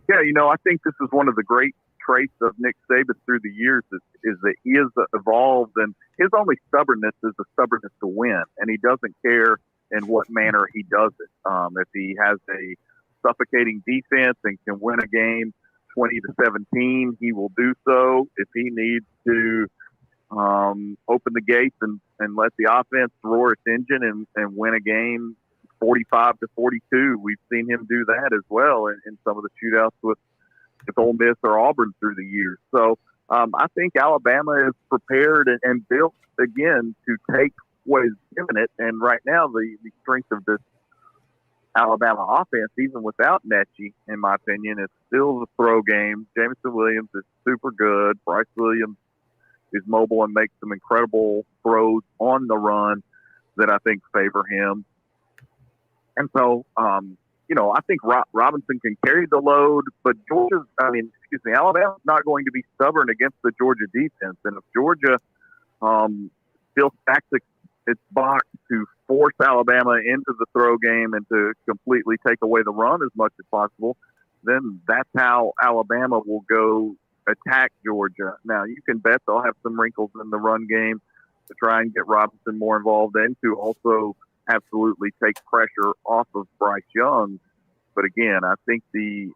[SPEAKER 8] Yeah, I think this is one of the great traits of Nick Saban through the years is that he has evolved, and his only stubbornness is the stubbornness to win, and he doesn't care in what manner he does it. If he has a suffocating defense and can win a game 20-17, he will do so. If he needs to open the gates and let the offense roar its engine and win a game 45-42, we've seen him do that as well in some of the shootouts with Ole Miss or Auburn through the years. So I think Alabama is prepared and built again to take what is given it. And right now, the strength of this Alabama offense, even without Mechie, in my opinion, is still the throw game. Jameson Williams is super good. Bryce Williams is mobile and makes some incredible throws on the run that I think favor him. And so, I think Robinson can carry the load, but Alabama's not going to be stubborn against the Georgia defense. And if Georgia still stacks its box to force Alabama into the throw game and to completely take away the run as much as possible, then that's how Alabama will go attack Georgia. Now, you can bet they'll have some wrinkles in the run game to try and get Robinson more involved and to also absolutely take pressure off of Bryce Young. But again, I think the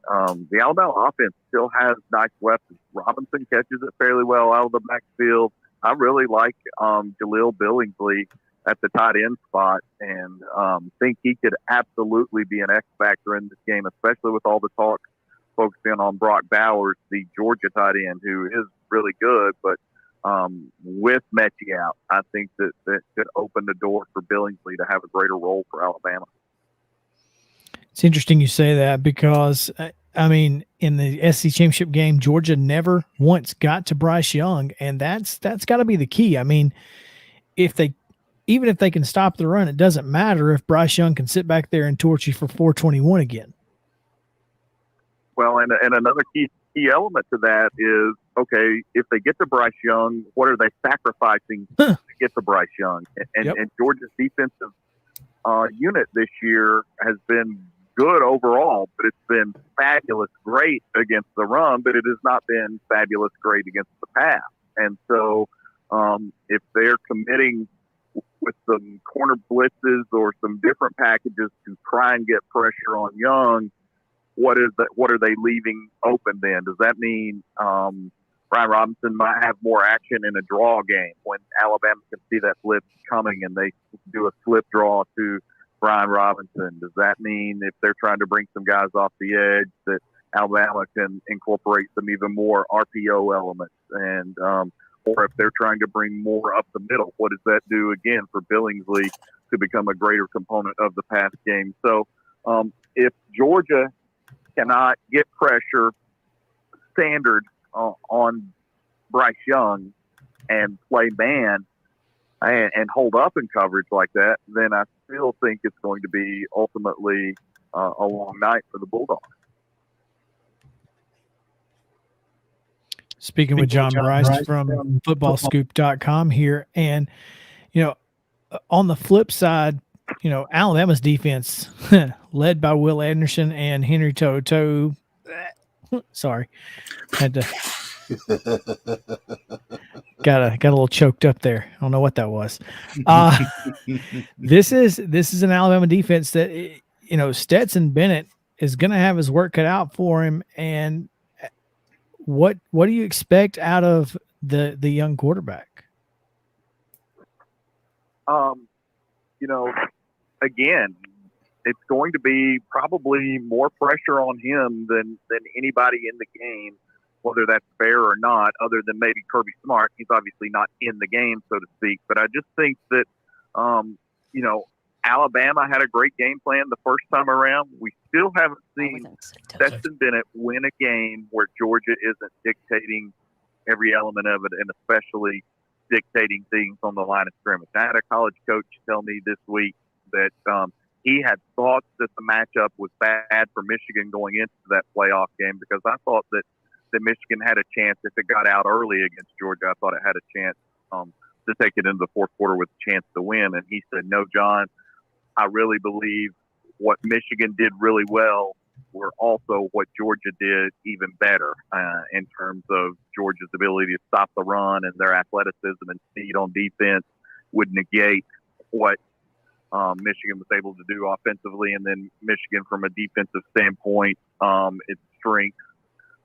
[SPEAKER 8] Alabama offense still has nice weapons. Robinson catches it fairly well out of the backfield. I really like Jaleel Billingsley at the tight end spot and think he could absolutely be an X factor in this game, especially with all the talk focusing on Brock Bowers, the Georgia tight end, who is really good. But with Mechie out, I think that could open the door for Billingsley to have a greater role for Alabama.
[SPEAKER 2] It's interesting you say that because, in the SEC championship game, Georgia never once got to Bryce Young, and that's got to be the key. Even if they can stop the run, it doesn't matter if Bryce Young can sit back there and torch you for 421 again.
[SPEAKER 8] Well, and another key element to that is, okay, if they get to Bryce Young, what are they sacrificing to get to Bryce Young? And Georgia's defensive unit this year has been good overall, but it's been fabulous great against the run, but it has not been fabulous great against the pass. And so if they're committing with some corner blitzes or some different packages to try and get pressure on Young, what are they leaving open then? Does that mean Brian Robinson might have more action in a draw game when Alabama can see that blitz coming and they do a slip draw to Brian Robinson? Does that mean if they're trying to bring some guys off the edge that Alabama can incorporate some even more RPO elements? And or if they're trying to bring more up the middle, what does that do again for Billingsley to become a greater component of the pass game? So if Georgia cannot get pressure standard on Bryce Young and play man and hold up in coverage like that, then I still think it's going to be ultimately a long night for the Bulldogs.
[SPEAKER 2] Speaking with John Brice from footballscoop.com here. And, on the flip side, Alabama's defense, led by Will Anderson and Henry To'oTo'o. Sorry. Had to got a little choked up there. I don't know what that was. This is an Alabama defense that, Stetson Bennett is going to have his work cut out for him. And what do you expect out of the young quarterback?
[SPEAKER 8] Again, it's going to be probably more pressure on him than anybody in the game, whether that's fair or not, other than maybe Kirby Smart. He's obviously not in the game, so to speak. But I just think that, Alabama had a great game plan the first time around. We still haven't seen Stetson Bennett win a game where Georgia isn't dictating every element of it, and especially dictating things on the line of scrimmage. I had a college coach tell me this week that he had thought that the matchup was bad for Michigan going into that playoff game, because I thought that Michigan had a chance if it got out early against Georgia. I thought it had a chance to take it into the fourth quarter with a chance to win. And he said, no, John, I really believe what Michigan did really well were also what Georgia did even better in terms of Georgia's ability to stop the run, and their athleticism and speed on defense would negate what Michigan was able to do offensively. And then Michigan, from a defensive standpoint, its strengths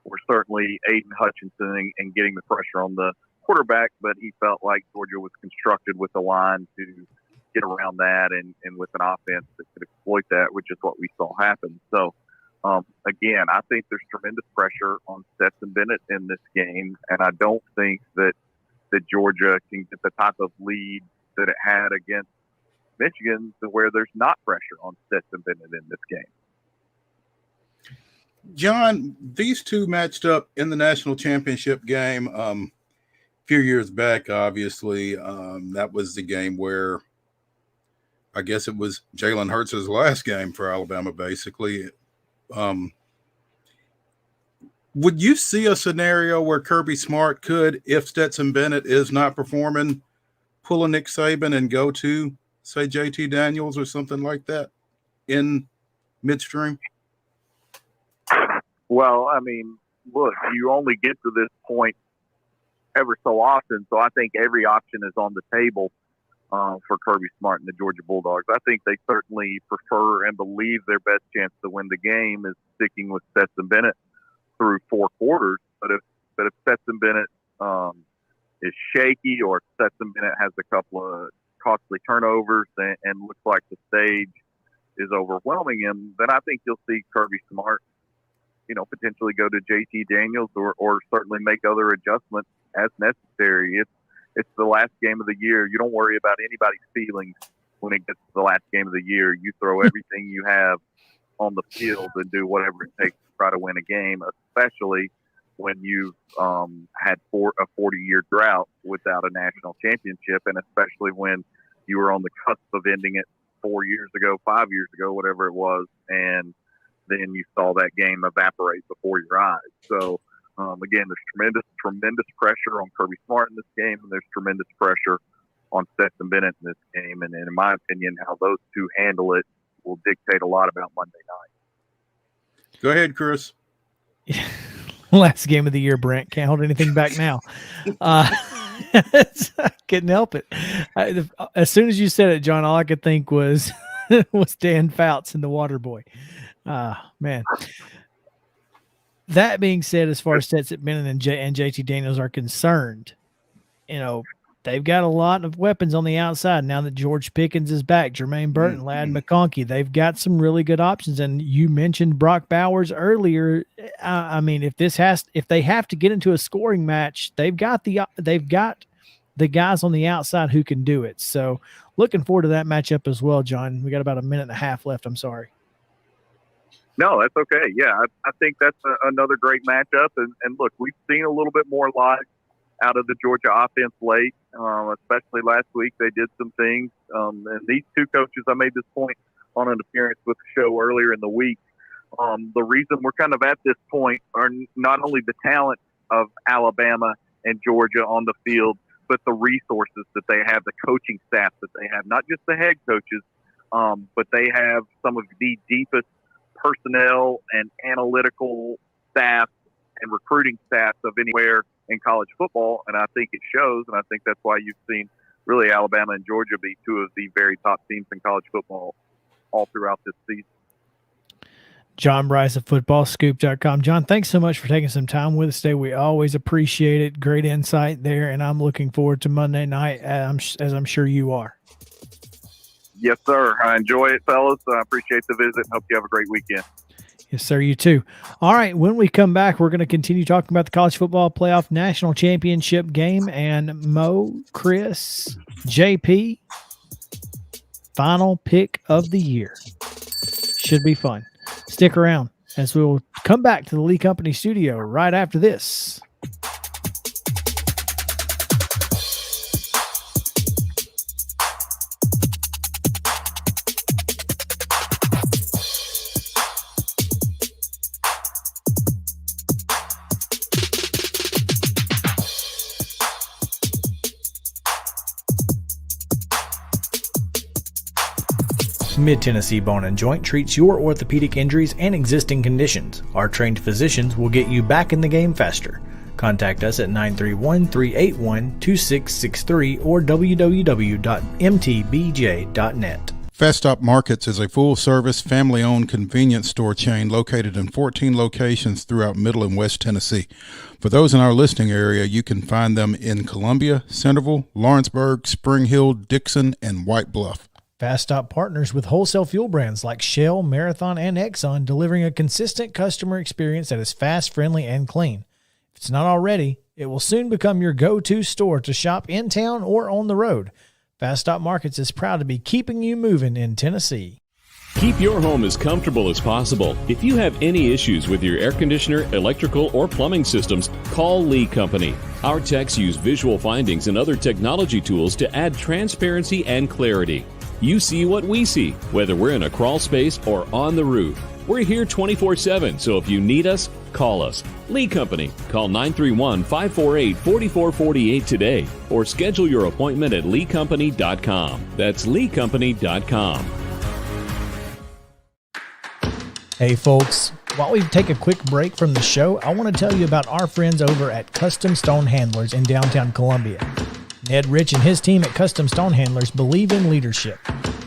[SPEAKER 8] were certainly Aiden Hutchinson and getting the pressure on the quarterback, but he felt like Georgia was constructed with a line to get around that and with an offense that could exploit that, which is what we saw happen. So, again, I think there's tremendous pressure on Stetson Bennett in this game, and I don't think that Georgia can get the type of lead that it had against Michigan to where there's not pressure on Stetson Bennett in this game.
[SPEAKER 3] John, these two matched up in the national championship game a few years back, obviously. That was the game where I guess it was Jalen Hurts' last game for Alabama, basically. Would you see a scenario where Kirby Smart could, if Stetson Bennett is not performing, pull a Nick Saban and go to, say, JT Daniels or something like that in midstream?
[SPEAKER 8] Well, I mean, look, you only get to this point ever so often, so I think every option is on the table for Kirby Smart and the Georgia Bulldogs. I think they certainly prefer and believe their best chance to win the game is sticking with Stetson Bennett through 4 quarters. But if Stetson Bennett is shaky, or if Stetson Bennett has a couple of costly turnovers and looks like the stage is overwhelming him, then I think you'll see Kirby Smart, potentially go to JT Daniels or certainly make other adjustments as necessary. It's the last game of the year. You don't worry about anybody's feelings when it gets to the last game of the year. You throw everything you have on the field and do whatever it takes to try to win a game, especially when you've had a 40-year drought without a national championship, and especially when you were on the cusp of ending it 4 years ago, 5 years ago, whatever it was, and then you saw that game evaporate before your eyes. So, again, there's tremendous pressure on Kirby Smart in this game, and there's tremendous pressure on Stetson Bennett in this game. And in my opinion, how those two handle it will dictate a lot about Monday night.
[SPEAKER 3] Go ahead, Chris.
[SPEAKER 2] Last game of the year, Brent. Can't hold anything back now. I couldn't help it. As soon as you said it, John, all I could think was was Dan Fouts and the Water Boy. Man. That being said, as far as Stetson Bennett and JT Daniels are concerned, they've got a lot of weapons on the outside now that George Pickens is back, Jermaine Burton, Ladd McConkey. They've got some really good options. And you mentioned Brock Bowers earlier. I mean, if they have to get into a scoring match, they've got the guys on the outside who can do it. So looking forward to that matchup as well, John. We got about a minute and a half left. I'm sorry.
[SPEAKER 8] No, that's okay. Yeah, I think that's another great matchup. And look, we've seen a little bit more live out of the Georgia offense late, especially last week. They did some things. And these two coaches, I made this point on an appearance with the show earlier in the week. The reason we're kind of at this point are not only the talent of Alabama and Georgia on the field, but the resources that they have, the coaching staff that they have, not just the head coaches, but they have some of the deepest personnel and analytical staff and recruiting staff of anywhere in college football. And I think it shows. And I think that's why you've seen really Alabama and Georgia be two of the very top teams in college football all throughout this season.
[SPEAKER 2] John Brice of footballscoop.com. John, thanks so much for taking some time with us today. We always appreciate it. Great insight there. And I'm looking forward to Monday night, as I'm sure you are.
[SPEAKER 8] Yes, sir. I enjoy it, fellas. I appreciate the visit. Hope you have a great weekend.
[SPEAKER 2] Yes, sir. You too. All right. When we come back, we're going to continue talking about the college football playoff national championship game and Mo, Chris, JP, final pick of the year. Should be fun. Stick around as we will come back to the Lee Company studio right after this. Mid-Tennessee Bone & Joint treats your orthopedic injuries and existing conditions. Our trained physicians will get you back in the game faster. Contact us at 931-381-2663 or www.mtbj.net.
[SPEAKER 4] Fast Stop Markets is a full-service, family-owned convenience store chain located in 14 locations throughout Middle and West Tennessee. For those in our listening area, you can find them in Columbia, Centerville, Lawrenceburg, Spring Hill, Dixon, and White Bluff.
[SPEAKER 2] Fast Stop partners with wholesale fuel brands like Shell, Marathon, and Exxon, delivering a consistent customer experience that is fast, friendly, and clean. If it's not already, it will soon become your go-to store to shop in town or on the road. Fast Stop Markets is proud to be keeping you moving in Tennessee.
[SPEAKER 5] Keep your home as comfortable as possible. If you have any issues with your air conditioner, electrical, or plumbing systems, call Lee Company. Our techs use visual findings and other technology tools to add transparency and clarity. You see what we see, whether we're in a crawl space or on the roof. We're here 24/7, so if you need us, call us. Lee Company. Call 931-548-4448 today or schedule your appointment at leecompany.com. That's leecompany.com.
[SPEAKER 2] Hey folks, while we take a quick break from the show, I want to tell you about our friends over at Custom Stone Handlers in downtown Columbia. Ned Rich and his team at Custom Stone Handlers believe in leadership.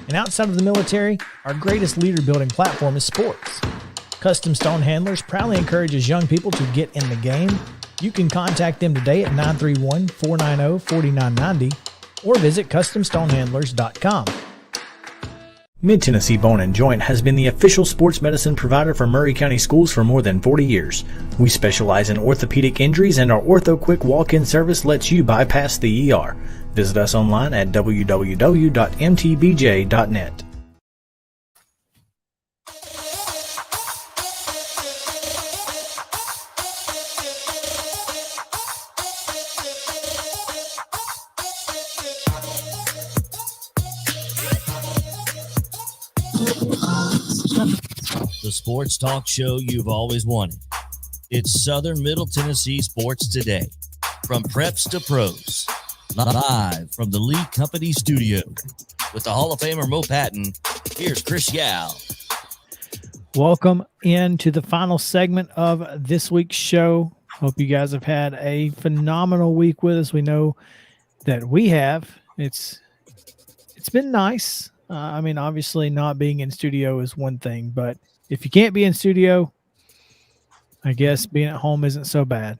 [SPEAKER 2] And outside of the military, our greatest leader building platform is sports. Custom Stone Handlers proudly encourages young people to get in the game. You can contact them today at 931-490-4990 or visit CustomStonehandlers.com. Mid-Tennessee Bone & Joint has been the official sports medicine provider for Murray County Schools for more than 40 years. We specialize in orthopedic injuries, and our Ortho Quick walk-in service lets you bypass the ER. Visit us online at www.mtbj.net.
[SPEAKER 1] The sports talk show you've always wanted. It's Southern Middle Tennessee Sports Today. From preps to pros. Live from the Lee Company studio. With the Hall of Famer Mo Patton, here's Chris Yao.
[SPEAKER 2] Welcome into the final segment of this week's show. Hope you guys have had a phenomenal week with us. We know that we have. It's been nice. I mean, obviously not being in studio is one thing, but if you can't be in studio, I guess being at home isn't so bad.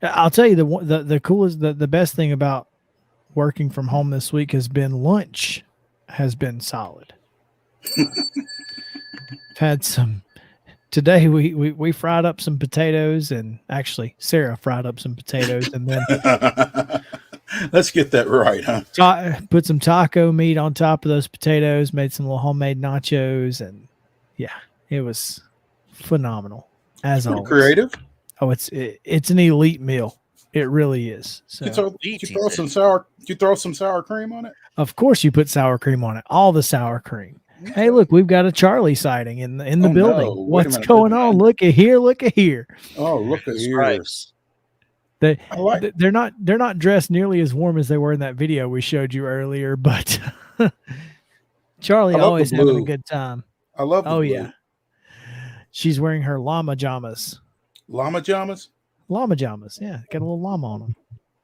[SPEAKER 2] I'll tell you the coolest, the best thing about working from home this week has been lunch has been solid. I've had some today. We fried up some potatoes, and actually Sarah fried up some potatoes, and then
[SPEAKER 3] let's get that right, huh?
[SPEAKER 2] Put some taco meat on top of those potatoes, made some little homemade nachos, and yeah, it was phenomenal as always.
[SPEAKER 3] Creative.
[SPEAKER 2] Oh, it's an elite meal. It really is. So
[SPEAKER 3] you throw some sour cream on it.
[SPEAKER 2] Of course, you put sour cream on it. All the sour cream. Okay. Hey, look, we've got a Charlie sighting in the building.
[SPEAKER 3] No.
[SPEAKER 2] What's going on? Look at here. Look at here.
[SPEAKER 3] Oh, look at here.
[SPEAKER 5] Right.
[SPEAKER 2] They're not dressed nearly as warm as they were in that video we showed you earlier, but Charlie always having a good time.
[SPEAKER 3] I love the blue.
[SPEAKER 2] Yeah. She's wearing her llama jamas.
[SPEAKER 3] Llama jamas?
[SPEAKER 2] Llama jamas, yeah. Got a little llama on them.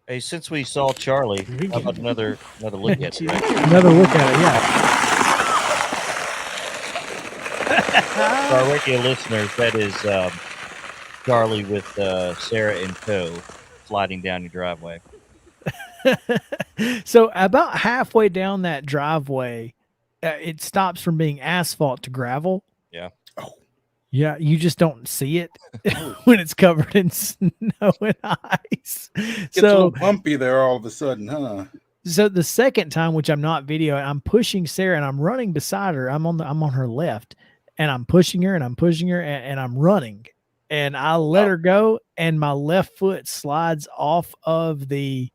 [SPEAKER 1] Hey, since we saw Charlie, how about another look at it? Right?
[SPEAKER 2] Another look at it, yeah.
[SPEAKER 1] For our regular listeners, that is Charlie with Sarah and tow sliding down your driveway.
[SPEAKER 2] So about halfway down that driveway, it stops from being asphalt to gravel.
[SPEAKER 1] Yeah.
[SPEAKER 3] Oh.
[SPEAKER 2] Yeah, you just don't see it when it's covered in snow and ice.
[SPEAKER 3] Gets a little bumpy there all of a sudden, huh?
[SPEAKER 2] So the second time, which I'm not videoing, I'm pushing Sarah and I'm running beside her. I'm on her left, and I'm pushing her and I'm running, and I let her go, and my left foot slides off of the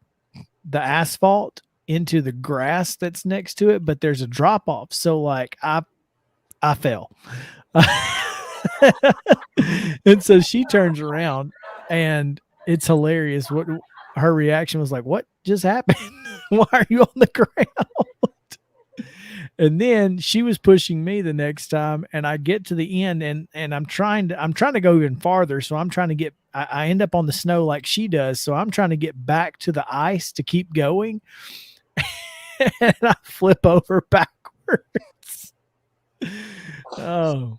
[SPEAKER 2] asphalt into the grass that's next to it, but there's a drop off. So like I fell. And so she turns around, and it's hilarious. What her reaction was like, what just happened? Why are you on the ground? And then she was pushing me the next time, and I get to the end, and I'm trying to go even farther. So I'm trying to get, I end up on the snow like she does. So I'm trying to get back to the ice to keep going. And I flip over backwards. Oh,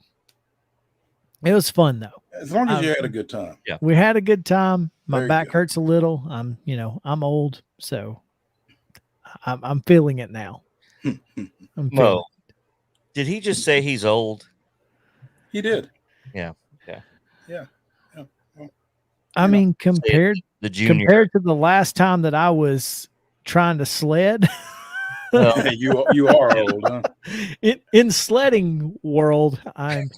[SPEAKER 2] it was fun though.
[SPEAKER 3] As long as you had a good time.
[SPEAKER 2] Yeah, we had a good time. My back hurts a little. I'm old, so I'm feeling it now.
[SPEAKER 1] Mo, did he just say he's old?
[SPEAKER 3] He did.
[SPEAKER 1] Yeah. Okay.
[SPEAKER 3] Yeah.
[SPEAKER 2] I mean, compared to the last time that I was trying to sled.
[SPEAKER 3] You are old, huh?
[SPEAKER 2] In sledding world, I'm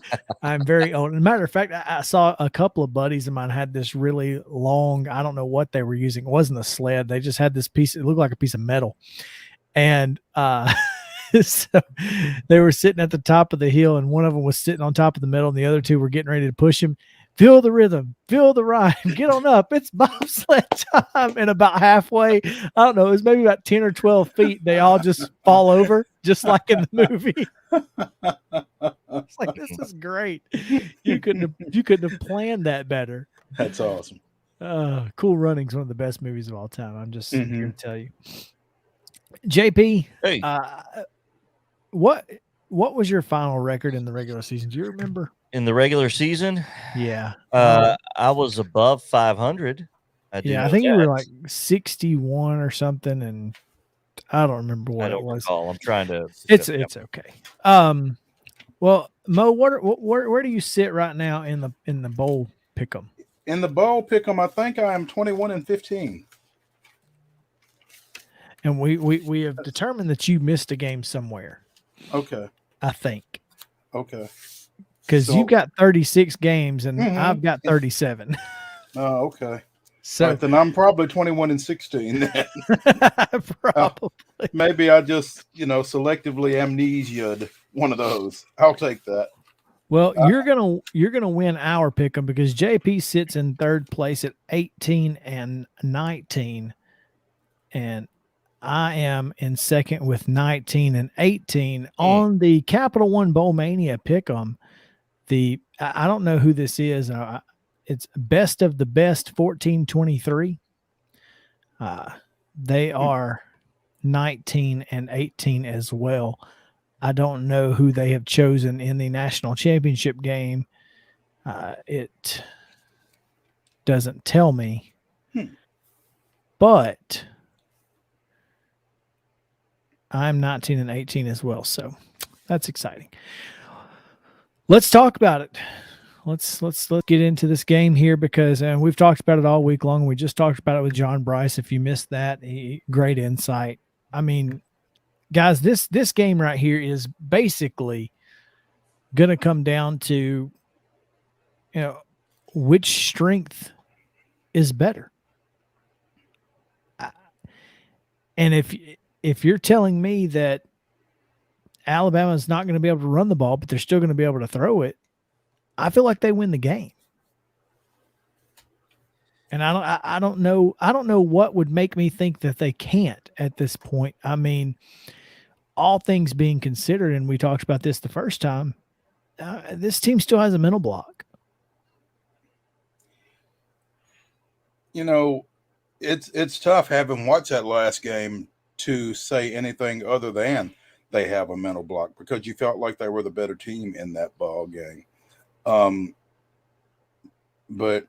[SPEAKER 2] very old. As a matter of fact, I saw a couple of buddies of mine had this really long, I don't know what they were using. It wasn't a sled. They just had this piece, it looked like a piece of metal. And so they were sitting at the top of the hill, and one of them was sitting on top of the metal, and the other two were getting ready to push him. Feel the rhythm, feel the rhyme, get on up. It's bobsled time. And about halfway, I don't know, it was maybe about 10 or 12 feet. They all just fall over, just like in the movie. It's like, this is great. You couldn't have planned that better.
[SPEAKER 3] That's awesome.
[SPEAKER 2] Cool Running's one of the best movies of all time. I'm just here to tell you. JP,
[SPEAKER 1] hey.
[SPEAKER 2] What was your final record in the regular season? Do you remember?
[SPEAKER 1] In the regular season?
[SPEAKER 2] Yeah.
[SPEAKER 1] I was above 500.
[SPEAKER 2] I think you were like 61 or something, and I don't remember what it was.
[SPEAKER 1] Recall. I'm trying to.
[SPEAKER 2] It's okay. Well, Mo, where do you sit right now in the bowl pick'em?
[SPEAKER 3] In the bowl pick'em, I think I am 21-15.
[SPEAKER 2] And we have determined that you missed a game somewhere.
[SPEAKER 3] Okay.
[SPEAKER 2] I think.
[SPEAKER 3] Okay.
[SPEAKER 2] Because you've got 36 games and I've got 37.
[SPEAKER 3] Oh, okay.
[SPEAKER 2] So
[SPEAKER 3] right, then I'm probably 21-16 then.
[SPEAKER 2] Probably.
[SPEAKER 3] Maybe I just, selectively amnesia'd one of those. I'll take that.
[SPEAKER 2] Well, you're gonna win our pick'em because JP sits in third place at 18 and 19, and I am in second with 19 and 18 on the Capital One Bowl Mania pick'em. I don't know who this is. It's best of the best 14-23. They are 19-18 as well. I don't know who they have chosen in the national championship game. It doesn't tell me, but I'm 19-18 as well. So that's exciting. Let's talk about it. Let's get into this game here because we've talked about it all week long. We just talked about it with John Brice. If you missed that, great insight. I mean, guys, this game right here is basically going to come down to, which strength is better. And if you're telling me that Alabama's not going to be able to run the ball, but they're still going to be able to throw it, I feel like they win the game. And I don't know what would make me think that they can't at this point. I mean, all things being considered, and we talked about this the first time, this team still has a mental block.
[SPEAKER 3] It's tough having watched that last game to say anything other than they have a mental block because you felt like they were the better team in that ball game. But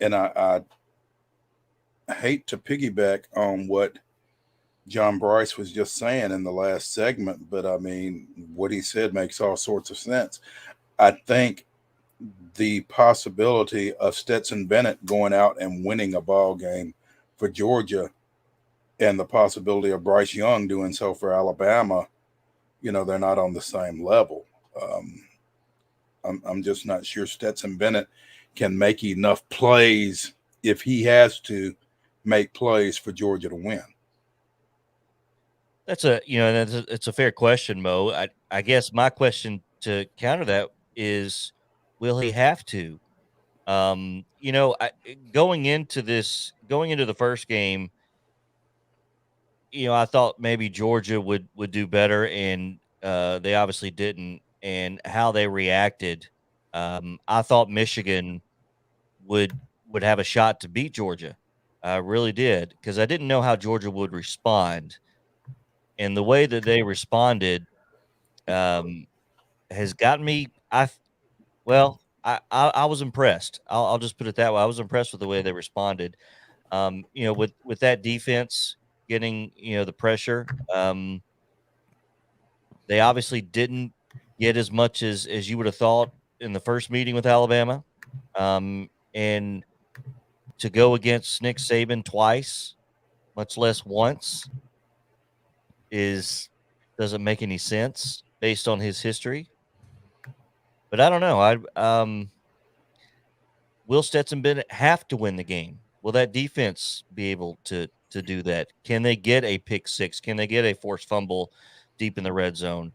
[SPEAKER 3] I hate to piggyback on what John Brice was just saying in the last segment, but I mean, what he said makes all sorts of sense. I think the possibility of Stetson Bennett going out and winning a ball game for Georgia and the possibility of Bryce Young doing so for Alabama, they're not on the same level. I'm just not sure Stetson Bennett can make enough plays if he has to make plays for Georgia to win.
[SPEAKER 1] It's a fair question, Mo. I guess my question to counter that is, will he have to? Going into the first game, I thought maybe Georgia would do better, and they obviously didn't. And how they reacted, I thought Michigan would have a shot to beat Georgia. I really did, because I didn't know how Georgia would respond, and the way that they responded has gotten me. I was impressed. I'll just put it that way. I was impressed with the way they responded. With that defense getting the pressure, they obviously didn't get as much as you would have thought in the first meeting with Alabama. And to go against Nick Saban twice, much less once, doesn't make any sense based on his history. But I don't know. Will Stetson Bennett have to win the game? Will that defense be able to do that? Can they get a pick six? Can they get a forced fumble deep in the red zone?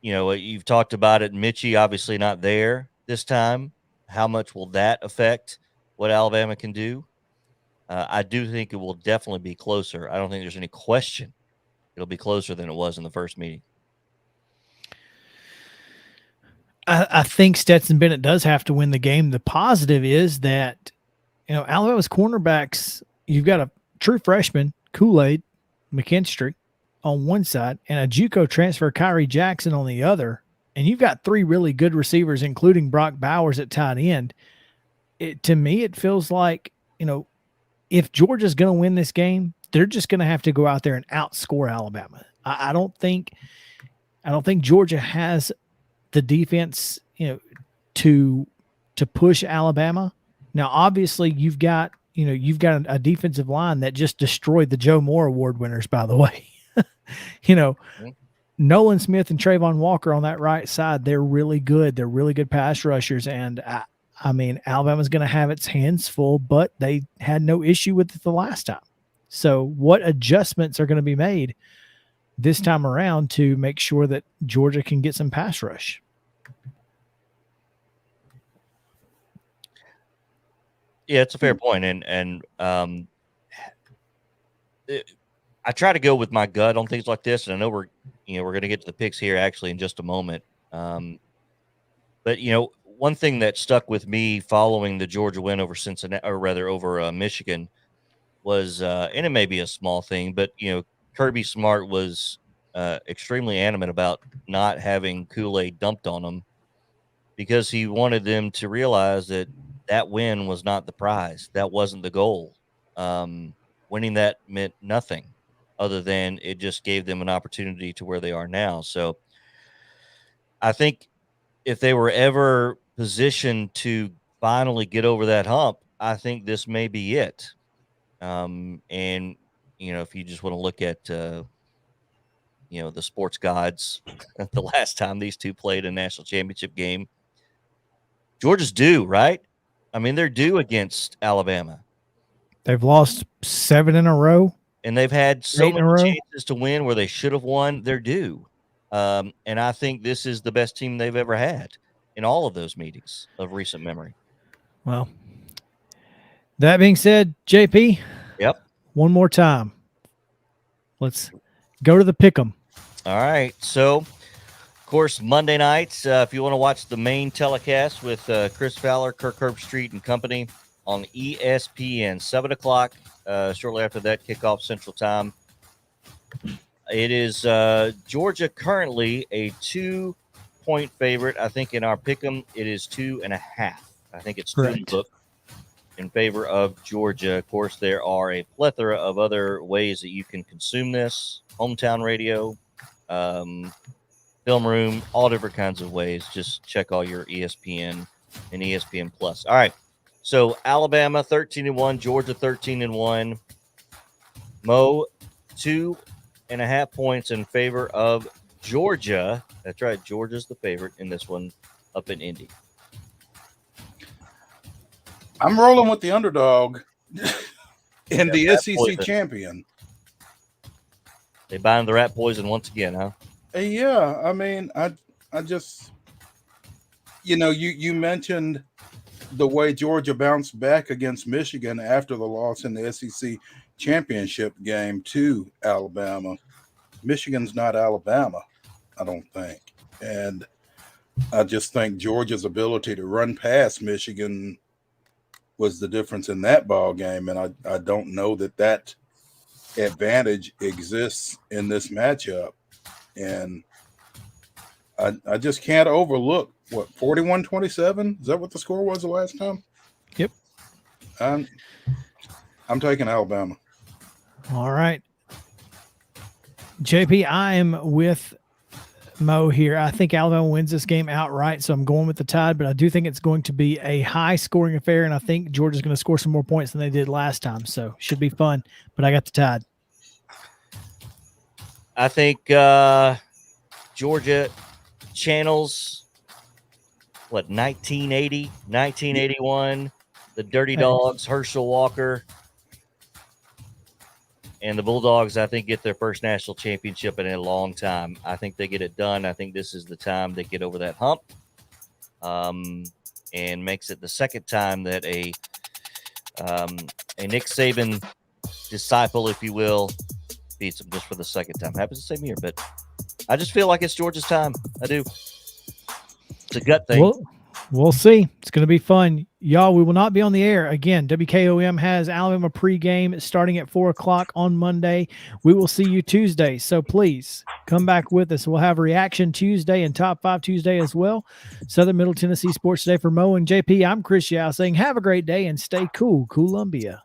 [SPEAKER 1] You've talked about it. Mitchie obviously not there this time. How much will that affect what Alabama can do? I do think it will definitely be closer. I don't think there's any question it'll be closer than it was in the first meeting.
[SPEAKER 2] I think Stetson Bennett does have to win the game. The positive is that, Alabama's cornerbacks, you've got a true freshman, Kool-Aid, McKinstry, on one side, and a JUCO transfer, Kyrie Jackson, on the other. And you've got three really good receivers, including Brock Bowers at tight end. To me, it feels like, if Georgia's going to win this game, they're just going to have to go out there and outscore Alabama. I don't think Georgia has the defense, to push Alabama. Now, obviously, you've got a defensive line that just destroyed the Joe Moore Award winners, by the way. Nolan Smith and Trayvon Walker on that right side, they're really good. They're really good pass rushers. And Alabama's going to have its hands full, but they had no issue with it the last time. So what adjustments are going to be made this time around to make sure that Georgia can get some pass rush?
[SPEAKER 1] Yeah, it's a fair point. And I try to go with my gut on things like this. And I know we're going to get to the picks here actually in just a moment. But one thing that stuck with me following the Georgia win over Cincinnati, or rather over Michigan, was, and it may be a small thing, but Kirby Smart was extremely adamant about not having Kool-Aid dumped on him because he wanted them to realize that win was not the prize. That wasn't the goal. Winning that meant nothing other than it just gave them an opportunity to where they are now. So I think if they were ever positioned to finally get over that hump, I think this may be it. And, if you just want to look at, the sports gods, the last time these two played a national championship game, Georgia's due, right? I mean, they're due against Alabama.
[SPEAKER 2] They've lost 7 in a row.
[SPEAKER 1] And they've had so many chances to win where they should have won. They're due. And I think this is the best team they've ever had in all of those meetings of recent memory.
[SPEAKER 2] Well, that being said, JP.
[SPEAKER 1] Yep.
[SPEAKER 2] One more time. Let's go to the pick'em.
[SPEAKER 1] All right. So, of course, Monday nights, if you want to watch the main telecast with Chris Fowler, Kirk Herbstreit, and company on ESPN, 7 o'clock, shortly after that, kickoff Central Time. It is Georgia currently a 2-point favorite. I think in our pick'em, it is 2.5. I think it's 2 in favor of Georgia. Of course, there are a plethora of other ways that you can consume this. Hometown radio, film room, all different kinds of ways. Just check all your ESPN and ESPN Plus. All right. So Alabama 13-1, Georgia 13-1. Mo, 2.5 points in favor of Georgia. That's right. Georgia's the favorite in this one up in Indy.
[SPEAKER 3] I'm rolling with the underdog and the SEC
[SPEAKER 1] poison.
[SPEAKER 3] Champion.
[SPEAKER 1] They bind the rat poison once again, huh?
[SPEAKER 3] Yeah, I mean, I just, you mentioned the way Georgia bounced back against Michigan after the loss in the SEC championship game to Alabama. Michigan's not Alabama, I don't think. And I just think Georgia's ability to run past Michigan was the difference in that ball game. And I don't know that advantage exists in this matchup. And I just can't overlook, 41-27? Is that what the score was the last time?
[SPEAKER 2] Yep.
[SPEAKER 3] I'm taking Alabama.
[SPEAKER 2] All right. JP, I am with Mo here. I think Alabama wins this game outright, so I'm going with the Tide, but I do think it's going to be a high-scoring affair, and I think Georgia's going to score some more points than they did last time, so should be fun, but I got the Tide.
[SPEAKER 1] I think Georgia channels, 1980, 1981, the Dirty Dogs, Herschel Walker, and the Bulldogs, I think, get their first national championship in a long time. I think they get it done. I think this is the time they get over that hump, and makes it the second time that a Nick Saban disciple, if you will, beats them just for the second time. Happens the same year, but I just feel like it's Georgia's time. I do. It's a gut thing.
[SPEAKER 2] We'll see. It's going to be fun. Y'all, we will not be on the air. Again, WKOM has Alabama pregame starting at 4 o'clock on Monday. We will see you Tuesday, so please come back with us. We'll have Reaction Tuesday and Top 5 Tuesday as well. Southern Middle Tennessee Sports Today for Mo and JP. I'm Chris Yao saying have a great day and stay cool, Columbia.